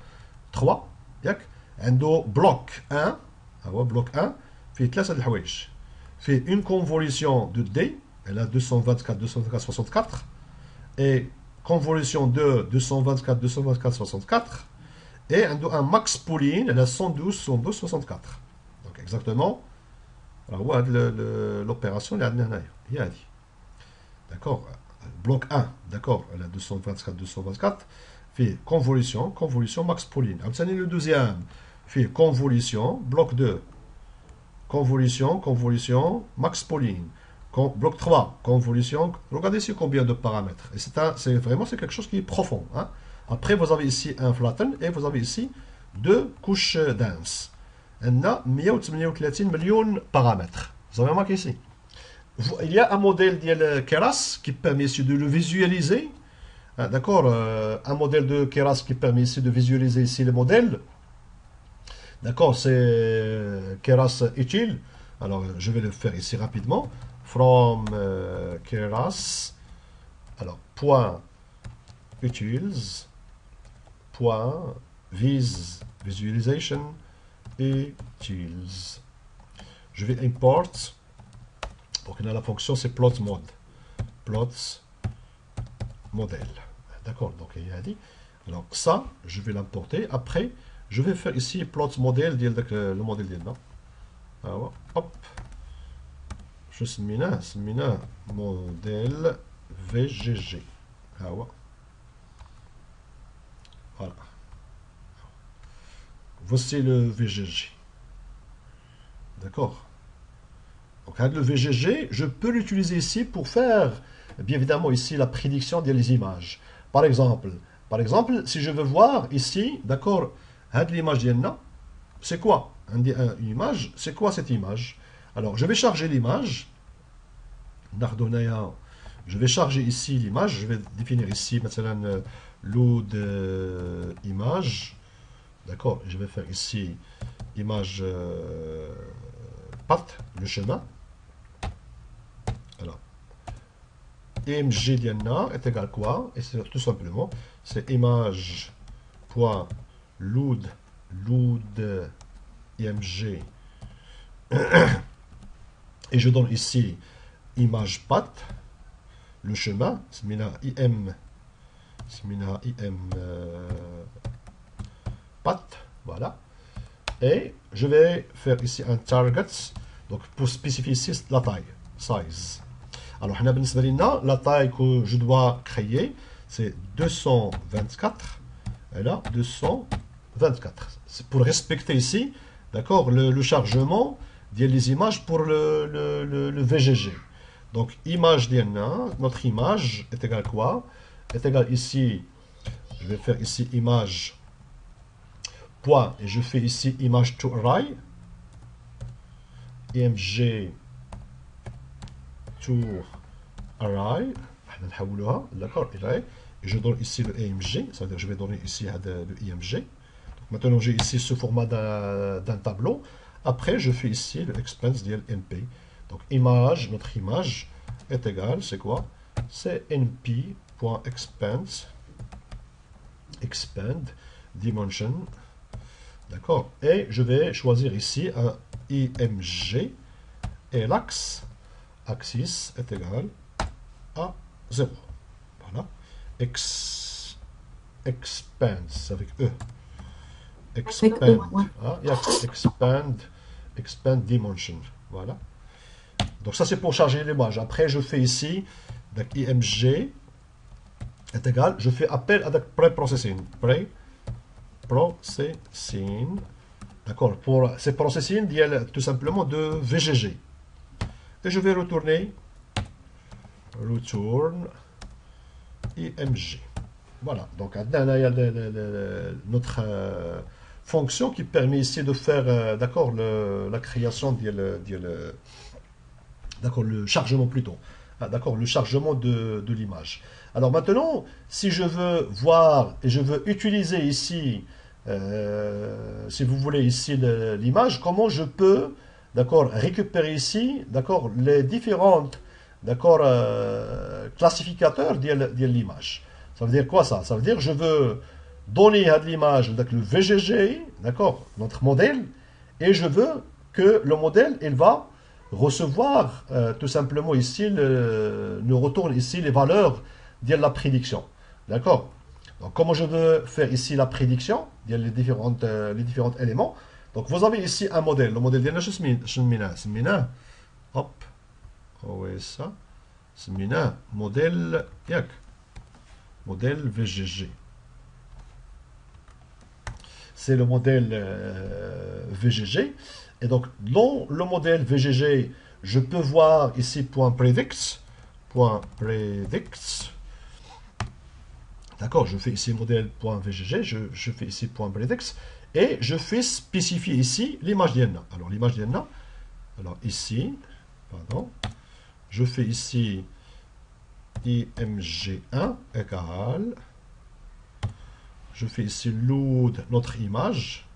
3. Ando bloc 1, bloc 1, fait fait une convolution de D, elle a 224, 64, et convolution de 224, 64, et un max pooling, elle a 112, 64. Donc exactement, l'opération, il y a dit. D'accord, bloc 1, d'accord, elle a 224, fait convolution, max pooling. Le deuxième, fait convolution, bloc 2, convolution, max pooling. Bloc 3, convolution, regardez ici combien de paramètres. Et c'est vraiment quelque chose qui est profond. Hein. Après, vous avez ici un flatten et vous avez ici deux couches dense. On a 138 millions de paramètres. Vous avez remarqué ici. Il y a un modèle de Keras qui permet ici de le visualiser. D'accord, un modèle de Keras qui permet ici de visualiser ici le modèle. D'accord, c'est Keras utile. Alors, je vais le faire ici rapidement. From Keras, alors, point utils, point visualization utils. Je vais import. Donc, la fonction, c'est plot mode. Plots modèle. D'accord, donc il a dit. Alors, ça, je vais l'importer. Après, je vais faire ici plot modèle, le modèle d'Elna. Alors, hop. Je semina modèle VGG. Alors, voilà. Voici le VGG. D'accord. Donc, le VGG, je peux l'utiliser ici pour faire, bien évidemment, ici, la prédiction des images. Par exemple, si je veux voir ici, d'accord, l'image d'Yenna, c'est quoi? Une image, c'est quoi cette image? Alors, je vais charger l'image. Je vais charger ici l'image. Je vais définir ici, maintenant, load image. D'accord, je vais faire ici image path, le schéma. Alors, img d'Yenna est égal à quoi? Et c'est tout simplement, c'est image.load img. Et je donne ici image path, le chemin, smina im path, voilà. Et je vais faire ici un target, donc pour spécifier ici la taille, size. Alors, la taille que je dois créer, c'est 224. Et là, 224. C'est pour respecter ici, d'accord, le chargement des images pour le VGG. Donc, image d'Yenna, notre image est égale quoi? Est égale ici, je vais faire ici image point, et je fais ici image to array, img to array, d'accord, et je donne ici le img, c'est-à-dire je vais donner ici le img. Donc, maintenant, j'ai ici ce format d'un tableau. Après, je fais ici le expense de np. Donc, image, notre image est égale, c'est quoi? C'est np.expense, expand, dimension. D'accord? Et je vais choisir ici un img et l'axe, axis est égal à 0. Voilà. Expands avec E. Expand. ouais. Ah, yeah, expand dimension. Voilà. Donc ça c'est pour charger l'image. Après je fais ici, donc img est égal, je fais appel à pre-processing. Pre-processing. D'accord. Pour ces processing, il y a tout simplement de VGG. Et je vais retourner return img. Voilà. Donc il y a notre fonction qui permet ici de faire d'accord la création d'accord le chargement plutôt. D'accord, le chargement de l'image. Alors maintenant, si je veux voir et je veux utiliser ici, si vous voulez ici l'image, comment je peux, d'accord, récupérer ici, d'accord, les différentes, d'accord, classificateurs de l'image. Ça veut dire quoi ça? Ça veut dire que je veux donner à l'image le VGG, d'accord, notre modèle, et je veux que le modèle, il va recevoir tout simplement ici, nous retourne ici les valeurs de la prédiction. D'accord? Donc, comment je veux faire ici la prédiction, les différents éléments. Donc, vous avez ici un modèle. Le modèle ديالنا سميناه hop, oui ça, سميناه modèle ياك modèle VGG. C'est le modèle VGG. Et donc, dans le modèle VGG, je peux voir ici .predicts. D'accord, je fais ici modèle.vgg, je fais ici .predicts. Et je fais spécifier ici l'image d'Yenna. Alors, l'image d'Yenna, alors ici, pardon, je fais ici img1 égale, je fais ici load notre image.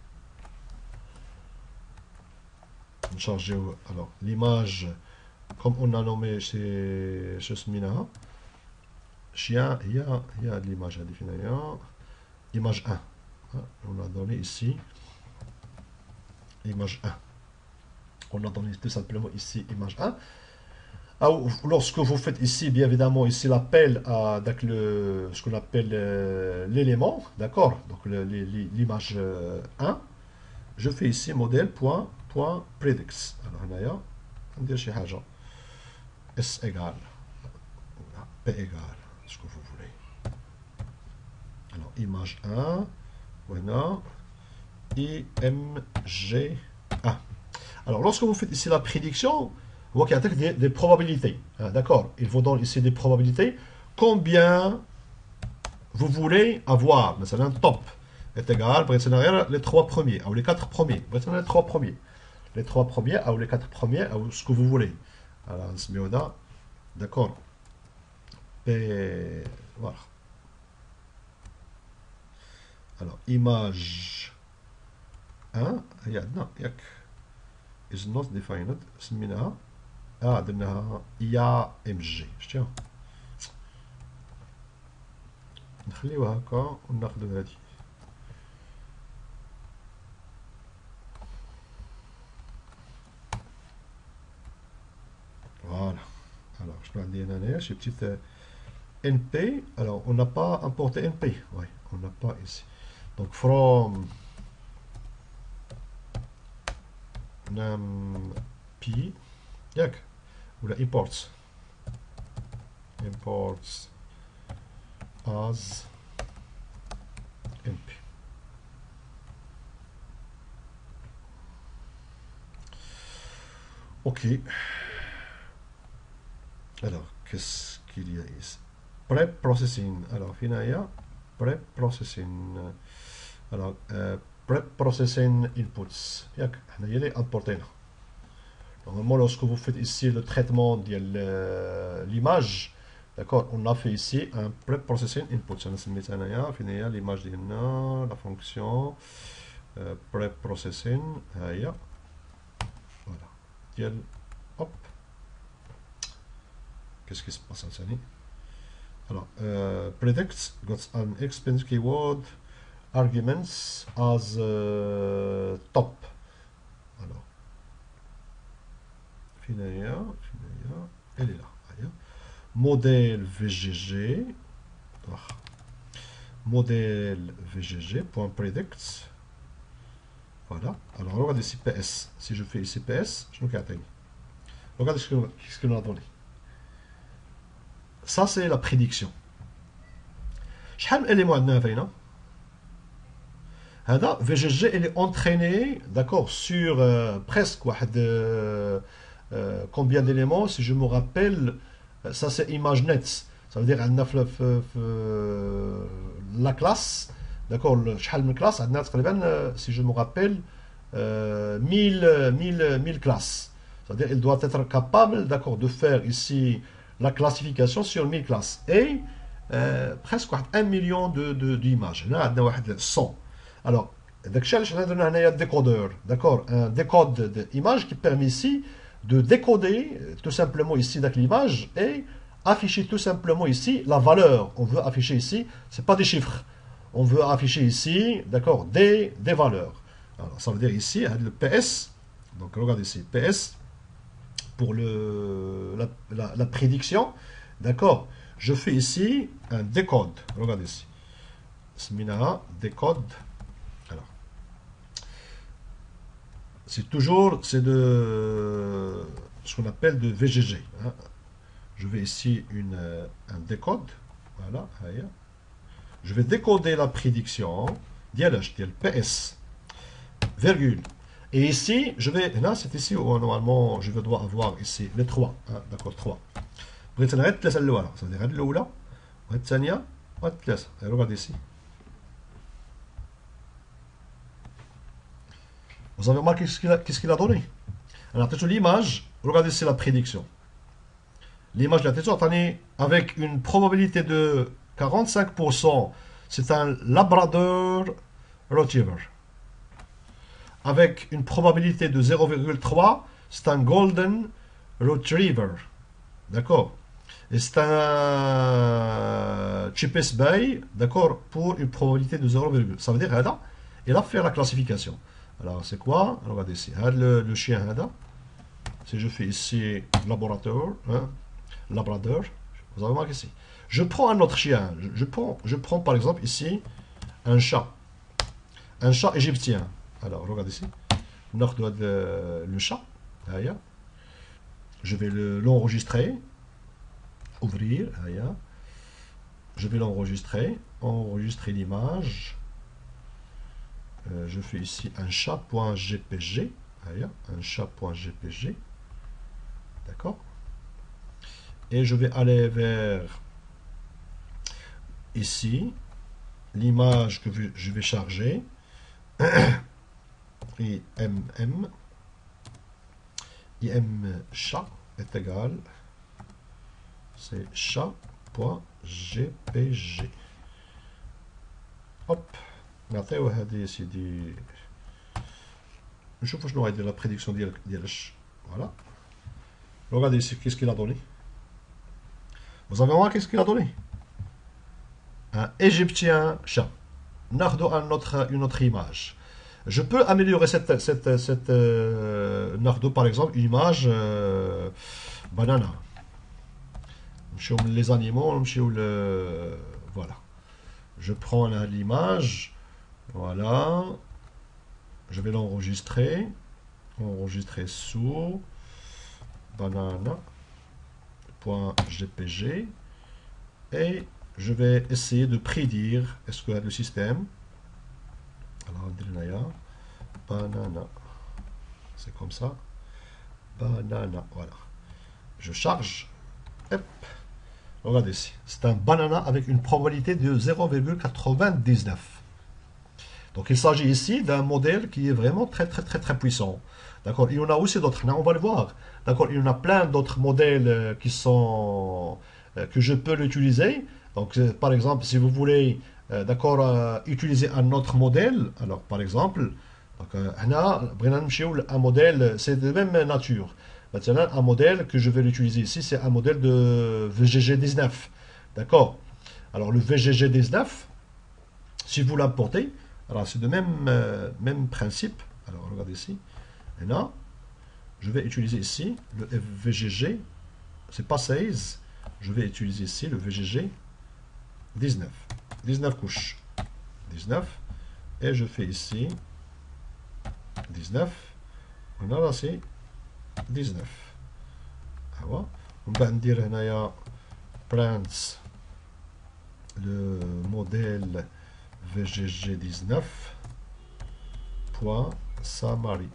Charger, alors l'image, comme on a nommé chez Smina, chien, il y a de l'image à définir, image 1. On a donné ici image 1. On a donné tout simplement ici image 1. Alors, lorsque vous faites ici, bien évidemment, ici l'appel à ce qu'on appelle l'élément, d'accord, donc l'image 1, je fais ici modèle.predicts. Alors, هنايا ندير شي حاجة S égale P égale ce que vous voulez. Alors, image 1, voilà, img1. Alors, lorsque vous faites ici la prédiction, vous voyez qu'il y a des probabilités. D'accord? Il vous donne ici des probabilités. Combien vous voulez avoir? C'est un top. Est égal, les 3 premiers, ou les 4 premiers. Les 3 premiers. Les 3 premiers, ou les 4 premiers, ou ce que vous voulez. Alors, d'accord. Et voilà. Alors, image 1, non, is not defined. سميناها درناها IAMG. شتيها نخليوها هكا وناخدو هادي. Voilà. Alors, je peux dire une petite NP. Alors, on n'a pas importé NP. Oui, on n'a pas ici. Donc, from NumPy, ou la imports as NP. Ok. Alors, qu'est-ce qu'il y a ici? Pre-processing. Alors, finalement, pre-processing. Alors, pre-processing inputs. Il y a les importés. Normalement, lorsque vous faites ici le traitement de l'image, d'accord, on a fait ici un pre-processing input. L'image de la fonction pre-processing. Voilà. Hop. Qu'est-ce qui se passe à ça? Alors, predicts got an expense keyword arguments as top. Alors, Finaya, elle est là. modèle VGG, modèle VGG.predicts. Voilà. Alors, regardez ici PS. Si je fais ici PS, je nous atteigne. Regardez ce qu'il nous a donné. Ça, c'est la prédiction. شحال من élément عندنا فينا هذا VGG il est entraîné d'accord sur presque واحد combien d'éléments si je me rappelle ça c'est ImageNet ça veut dire عندنا في la classe d'accord شحال من classe عندنا تقريبا si je me rappelle 1000 classes ça veut dire il doit être capable d'accord de faire ici la classification sur 1000 classes et presque 1 million d'images. Là, on a 100. Alors, un décodeur, d'accord, un décode d'image qui permet ici de décoder tout simplement ici l'image et afficher tout simplement ici la valeur. On veut afficher ici, c'est pas des chiffres. On veut afficher ici, d'accord, des valeurs. Alors, ça veut dire ici, le PS. Donc, regardez ici, PS pour la prédiction, d'accord. Je fais ici un décode. Regardez ici. Smina décode. Alors, c'est toujours de ce qu'on appelle de VGG. Hein. Je vais ici un décode. Voilà. Je vais décoder la prédiction. Dial PS. Virgule. Et ici, je vais. Là, c'est ici où normalement je dois avoir ici les 3. Hein, d'accord, 3. بغيت نغير الثلاثه الاولى صافي هذه الاولى وهذه الثانيه وهذه الثلاثه regardez ici vous avez remarqué qu'est-ce qu'il a donné انا عطيته l'image regardez ici la prédiction l'image اللي عطيته عطاني avec une probabilité de 45% c'est un Labrador Retriever avec une probabilité de 0,3 c'est un Golden Retriever d'accord. Et c'est un Chipes Bay, d'accord, pour une probabilité de 0,. Ça veut dire, il a fait la classification. Alors, c'est quoi? Regardez ici. Le chien, si je fais ici laboratoire, hein, Labrador, vous avez remarqué ici. Je prends un autre chien. Je prends par exemple ici un chat. Un chat égyptien. Alors, regardez ici. Le chat. Je vais l'enregistrer. Ouvrir, je vais l'enregistrer, enregistrer l'image. Je fais ici un chat.jpg, un chat.jpg, d'accord. Et je vais aller vers ici l'image que je vais charger. IM chat est égal. C'est chat.jpg. Hop. نعطيو هذه سيدي نشوفوا شنو غيدير لا بريديكسيون ديال voilà. Regardez ici qu'est-ce qu'il a donné. Vous avez remarqué ce qu'il a donné? Un égyptien chat. ناخذوا une autre image. Je peux améliorer cette ناخذوا par exemple une image banana. Les animaux, voilà. Je prends l'image, voilà. Je vais l'enregistrer. Enregistrer sous banana.jpg et je vais essayer de prédire est-ce que le système. Alors, banana. C'est comme ça. Banana, voilà. Je charge. Hop. Regardez ici, c'est un banana avec une probabilité de 0,99. Donc il s'agit ici d'un modèle qui est vraiment très puissant. D'accord. Il y en a aussi d'autres, on va le voir. D'accord. Il y en a plein d'autres modèles qui sont que je peux l'utiliser. Donc par exemple, si vous voulez d'accord utiliser un autre modèle, alors par exemple, donc un modèle c'est de même nature. Maintenant, un modèle que je vais l'utiliser ici, c'est un modèle de VGG19. D'accord. Alors, le VGG19, si vous l'importez, alors c'est le même principe. Alors, regardez ici. Et là, je vais utiliser ici le VGG. C'est pas 16. je vais utiliser ici le VGG 19. 19 couches. 19. Et je fais ici 19. On a laissé 19. On va dire print le modèle VGG 19 point summary.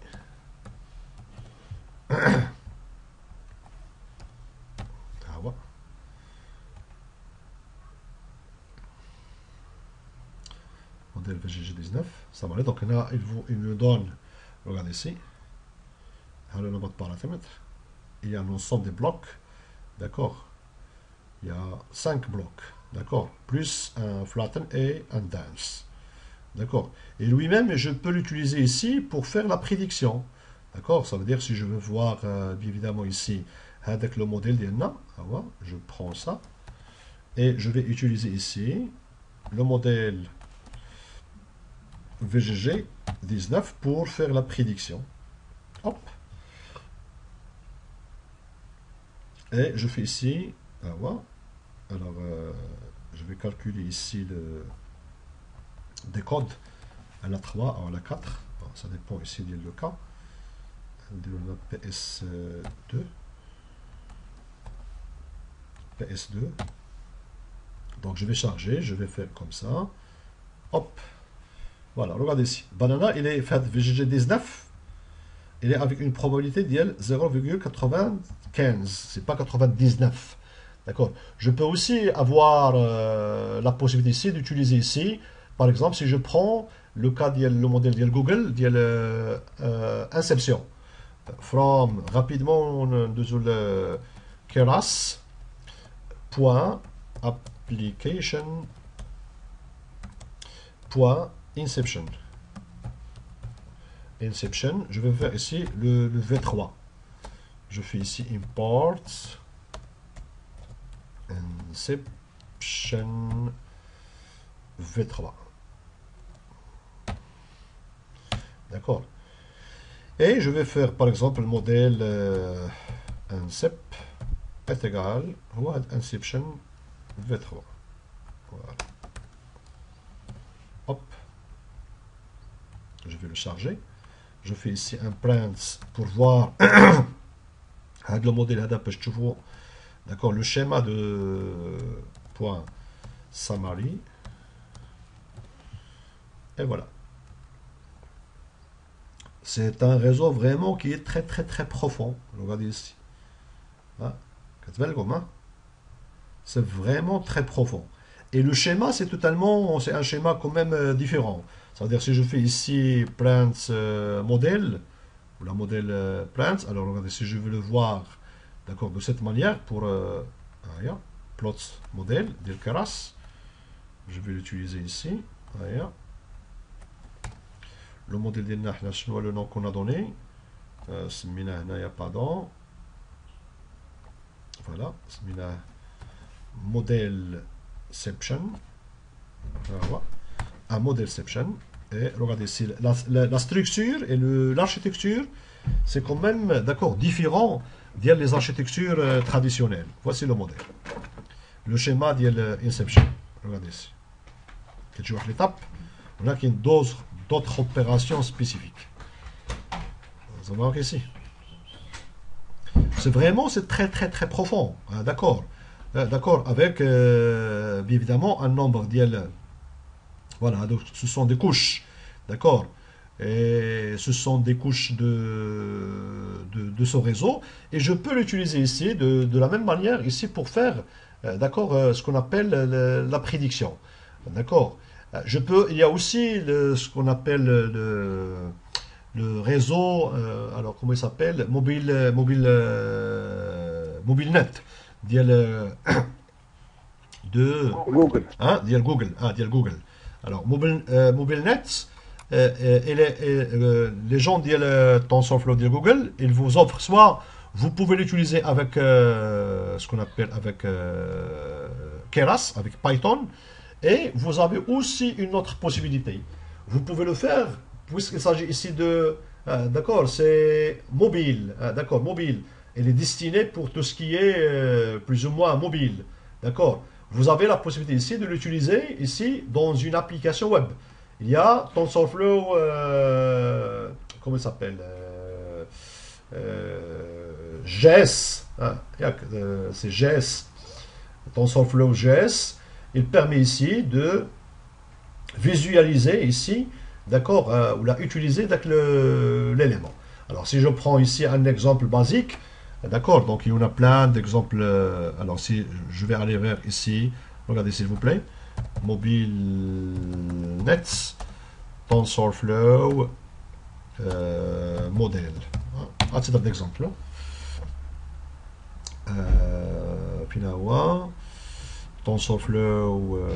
Modèle VGG 19, ça va aller. Donc là, il me donne, regardez ici, le nombre de paramètres. Il y a un ensemble des blocs, d'accord. Il y a 5 blocs, d'accord, plus un flatten et un dense, d'accord. Et lui-même, je peux l'utiliser ici pour faire la prédiction, d'accord. Ça veut dire si je veux voir, bien évidemment ici, avec le modèle d'Enna, je prends ça et je vais utiliser ici le modèle VGG 19 pour faire la prédiction. Hop. Et je fais ici, alors je vais calculer ici le décode à la 3 ou à la 4. Bon, ça dépend ici du cas. De la PS2. PS2. Donc je vais charger, je vais faire comme ça. Hop. Voilà, regardez ici. Banana, il est fait VGG 19. Il est avec une probabilité d'IL 0,95. C'est pas 99. D'accord. Je peux aussi avoir la possibilité ici d'utiliser ici. Par exemple, si je prends le cas le modèle de Google, de Inception. From rapidement de le Keras point application point Inception. Inception, je vais faire ici le V3. Je fais ici import Inception V3. D'accord. Et je vais faire par exemple le modèle Incep est égal à Inception V3. Voilà. Hop. Je vais le charger. Je fais ici un print pour voir le modèle d'accord, le schéma de point summary. Et voilà. C'est un réseau vraiment qui est très profond. Regardez ici. C'est vraiment très profond. Et le schéma, c'est un schéma quand même différent. C'est-à-dire si je fais ici print modèle, ou la modèle print, alors regardez, si je veux le voir, d'accord, de cette manière, pour plots modèle, del Keras, je vais l'utiliser ici. Le modèle de le nom qu'on a donné, pardon. Voilà, modèleception. Un modèleception. Et regardez ici, la structure et l'architecture, c'est quand même, d'accord, différent des architectures traditionnelles. Voici le modèle. Le schéma de l'Inception. Regardez ici. Quelques l'étape. On a d'autres opérations spécifiques. Vous voyez ici. C'est vraiment, c'est très profond. D'accord. D'accord, avec bien évidemment un nombre d'IL. Voilà, donc ce sont des couches, d'accord, et ce sont des couches de ce réseau, et je peux l'utiliser ici de la même manière ici pour faire, d'accord, ce qu'on appelle la prédiction, d'accord. Il y a aussi ce qu'on appelle le réseau, alors comment il s'appelle, MobileNet, de Google. Google. Alors, MobileNet, les gens de TensorFlow de Google, ils vous offrent soit vous pouvez l'utiliser avec ce qu'on appelle avec Keras, avec Python, et vous avez aussi une autre possibilité. Vous pouvez le faire, puisqu'il s'agit ici de, d'accord, c'est mobile, d'accord, mobile. elle est destinée pour tout ce qui est plus ou moins mobile. D'accord? Vous avez la possibilité ici de l'utiliser ici dans une application web. Il y a TensorFlow, comment il s'appelle GS, hein, c'est GS, TensorFlow GS. Il permet ici de visualiser ici, d'accord, ou la utiliser avec l'élément. Alors si je prends ici un exemple basique, d'accord, donc il y en a plein d'exemples. Alors si je vais aller vers ici, regardez s'il vous plaît, Mobile Nets, TensorFlow, modèle. À titre d'exemple. Finalement, TensorFlow,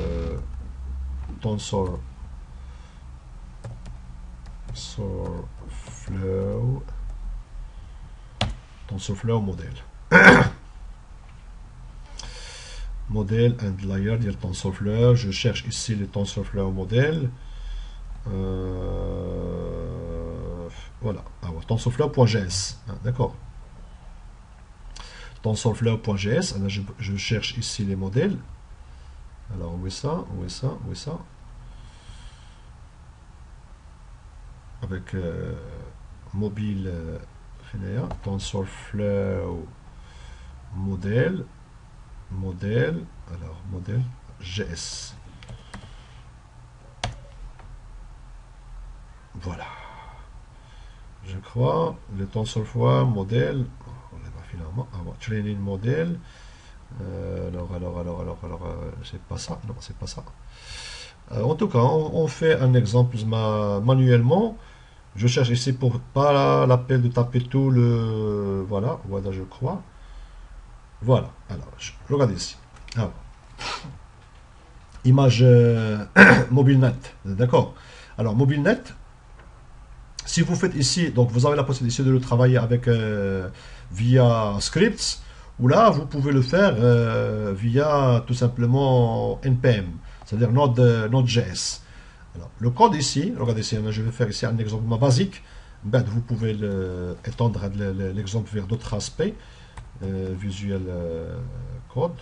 TensorFlow modèle. Modèle and layer de TensorFlow. Je cherche ici le TensorFlow modèle. Voilà. Alors, TensorFlow.js. D'accord. TensorFlow.js. Je cherche ici les modèles. Alors, où est ça? Où est ça? Où est ça? Avec mobile TensorFlow modèle. Alors, modèle GS. Voilà. Je crois, le TensorFlow modèle. Finalement, training modèle. Alors, c'est pas ça. Non, c'est pas ça. En tout cas, on fait un exemple manuellement. Je cherche ici pour pas l'appel de taper tout le. Voilà, je crois. Voilà. Alors, regardez ici. Alors, image MobileNet. D'accord. Alors, MobileNet. Si vous faites ici, donc vous avez la possibilité de le travailler avec via scripts, ou là vous pouvez le faire via tout simplement NPM, c'est-à-dire Node.js. Alors le code ici, regardez ici, je vais faire ici un exemple basique. Ben, vous pouvez étendre l'exemple vers d'autres aspects. Visual Code.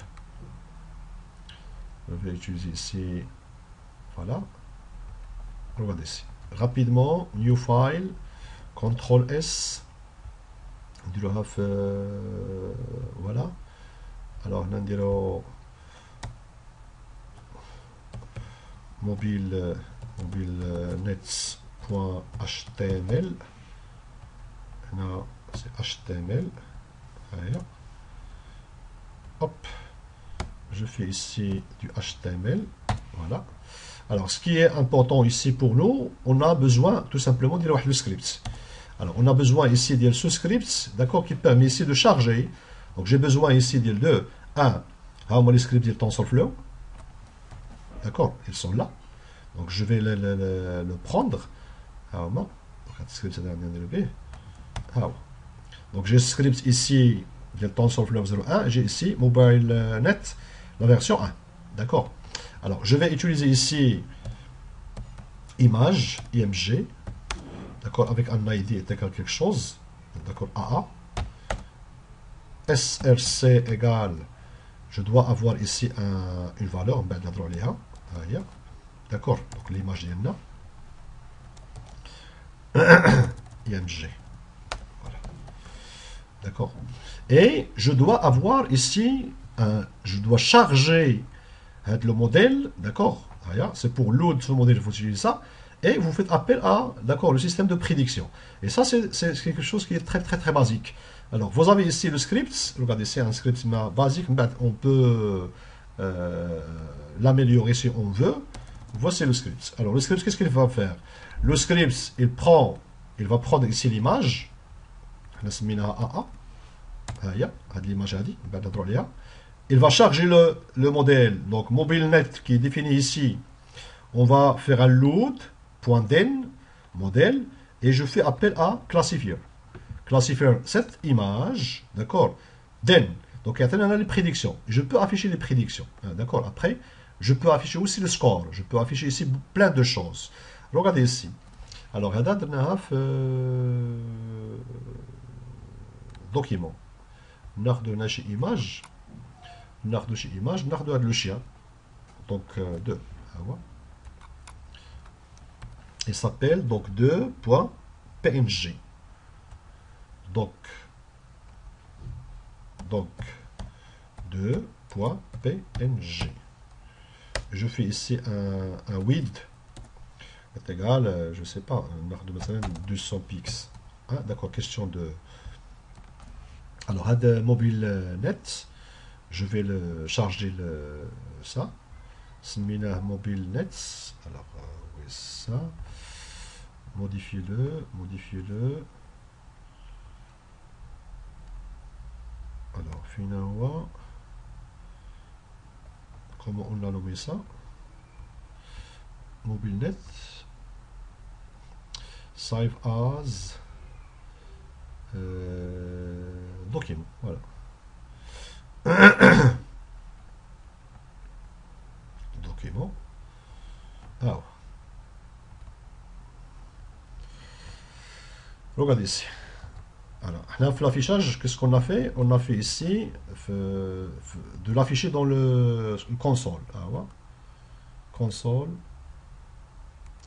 Je vais utiliser ici, voilà. Regardez ici. Rapidement, New File, Ctrl S, voilà. Alors, on mobile nets.html. C'est HTML. Voilà. Hop, je fais ici du HTML. Voilà. Alors, ce qui est important ici pour nous, on a besoin tout simplement de le script. Alors, on a besoin ici de ce script, d'accord, qui permet ici de charger. Donc, j'ai besoin ici de 1. Les scripts de TensorFlow. D'accord, ils sont là. Donc, je vais le prendre. Donc, j'ai script ici de TensorFlow 01. J'ai ici MobileNet, la version 1. D'accord. Alors, je vais utiliser ici image, IMG, d'accord, avec un ID égale quelque chose, d'accord, AA. SRC égale, je dois avoir ici une valeur, d'accord, donc l'image d'IMNA. IMG. Voilà. D'accord. Et je dois avoir ici, je dois charger le modèle, d'accord, c'est pour load ce modèle, il faut utiliser ça, et vous faites appel à, d'accord, le système de prédiction. Et ça, c'est quelque chose qui est très très très basique. Alors, vous avez ici le script, regardez, c'est un script basique, on peut l'améliorer si on veut. Voici le script. Alors, le script, qu'est-ce qu'il va faire? Le script, il va prendre ici l'image, l'image, il va charger le modèle, donc MobileNet qui est défini ici. On va faire un load.den, modèle, et je fais appel à classifier. Classifier cette image, d'accord, den. Donc, il y a les prédictions. Je peux afficher les prédictions, d'accord. Après, je peux afficher aussi le score. Je peux afficher ici plein de choses. Regardez ici. Alors, il y a document. ناخذ هنا شي image. ناخذ شي image. ناخذ هذا le chien. Donc 2. Il s'appelle donc 2.png. Donc 2.png. Je fais ici un width est égal, je sais pas, 200 pix. Hein, d'accord, question de. Alors, ad mobile net, je vais le charger ça. Smina mobile net. Alors, où est ça? Modifiez-le. Alors, finalement, comment on a nommé ça? MobileNet, save as document, voilà. Document. Alors, regardez ici. Alors, l'affichage, qu'est-ce qu'on a fait? On a fait ici de l'afficher dans le console. Alors, console.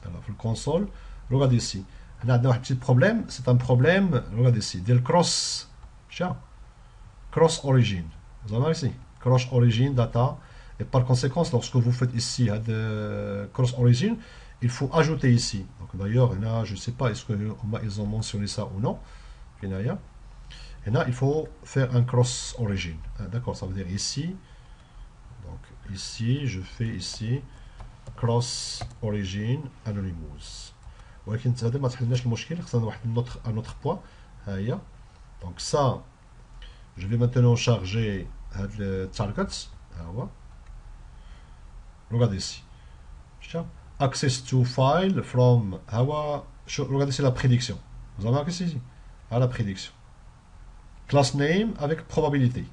Alors, le console, regardez ici. On a un petit problème. C'est un problème, regardez ici, del cross origin. Vous en avez ici, cross origin data. Et par conséquent, lorsque vous faites ici cross origin, il faut ajouter ici. Donc d'ailleurs, je ne sais pas est-ce qu'ils ont mentionné ça ou non. Et là, il faut faire un cross origin. D'accord, ça veut dire ici. Donc ici, je fais ici cross origin anonymous. ولكن هذا ما تحلناش المشكل. خصنا واحد un autre point. Donc ça, je vais maintenant charger le target. Regardez ici. Access to file from. Regardez, c'est la prédiction. Vous avez remarqué ici? À la prédiction. Class name avec probabilité.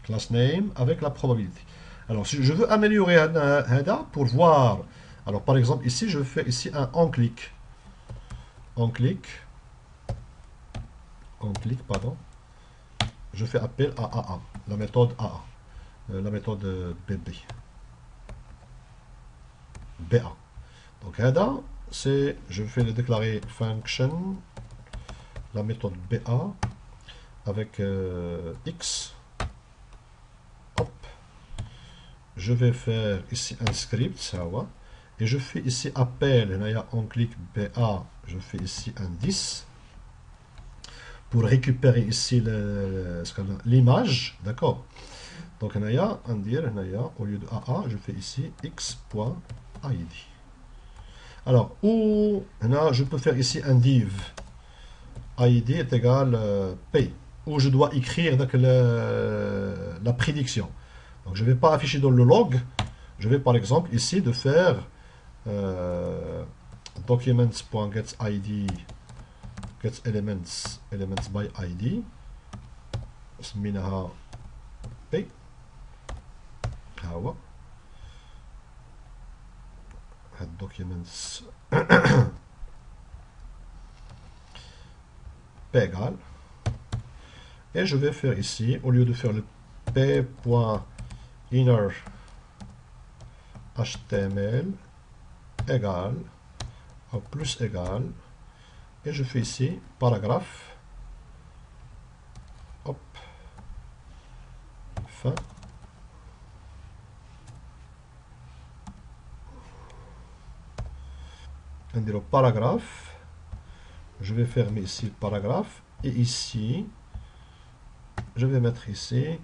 Class name avec la probabilité. Alors, si je veux améliorer Hada pour voir. Alors, par exemple, ici, je fais ici un on-click. On-click, pardon. Je fais appel à AA, la méthode AA, la méthode BB. BA. Donc, Hada, c'est, je vais le déclarer function, la méthode BA, avec X. Hop. Je vais faire ici un script, ça va. Et je fais ici appel, on clique BA, je fais ici un 10 pour récupérer ici l'image, d'accord. Donc on dire au lieu de AA, je fais ici x.id. Alors, où je peux faire ici un div, id est égal p, où je dois écrire donc, la prédiction. Donc je ne vais pas afficher dans le log, je vais par exemple ici de faire documents.getID getElements by ID اسميناها P ها هو هاد documents P égale et je vais faire ici au lieu de faire le P.inner HTML égal ou plus égal et je fais ici paragraphe, hop, fin, on dit le paragraphe, je vais fermer ici le paragraphe et ici je vais mettre ici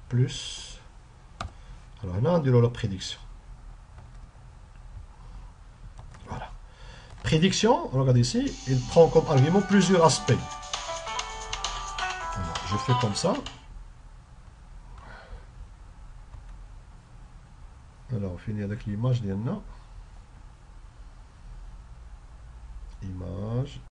plus, alors là on dit la prédiction. Prédiction, regardez ici, il prend comme argument plusieurs aspects. Alors, je fais comme ça. Alors, on finit avec l'image d'Yanna.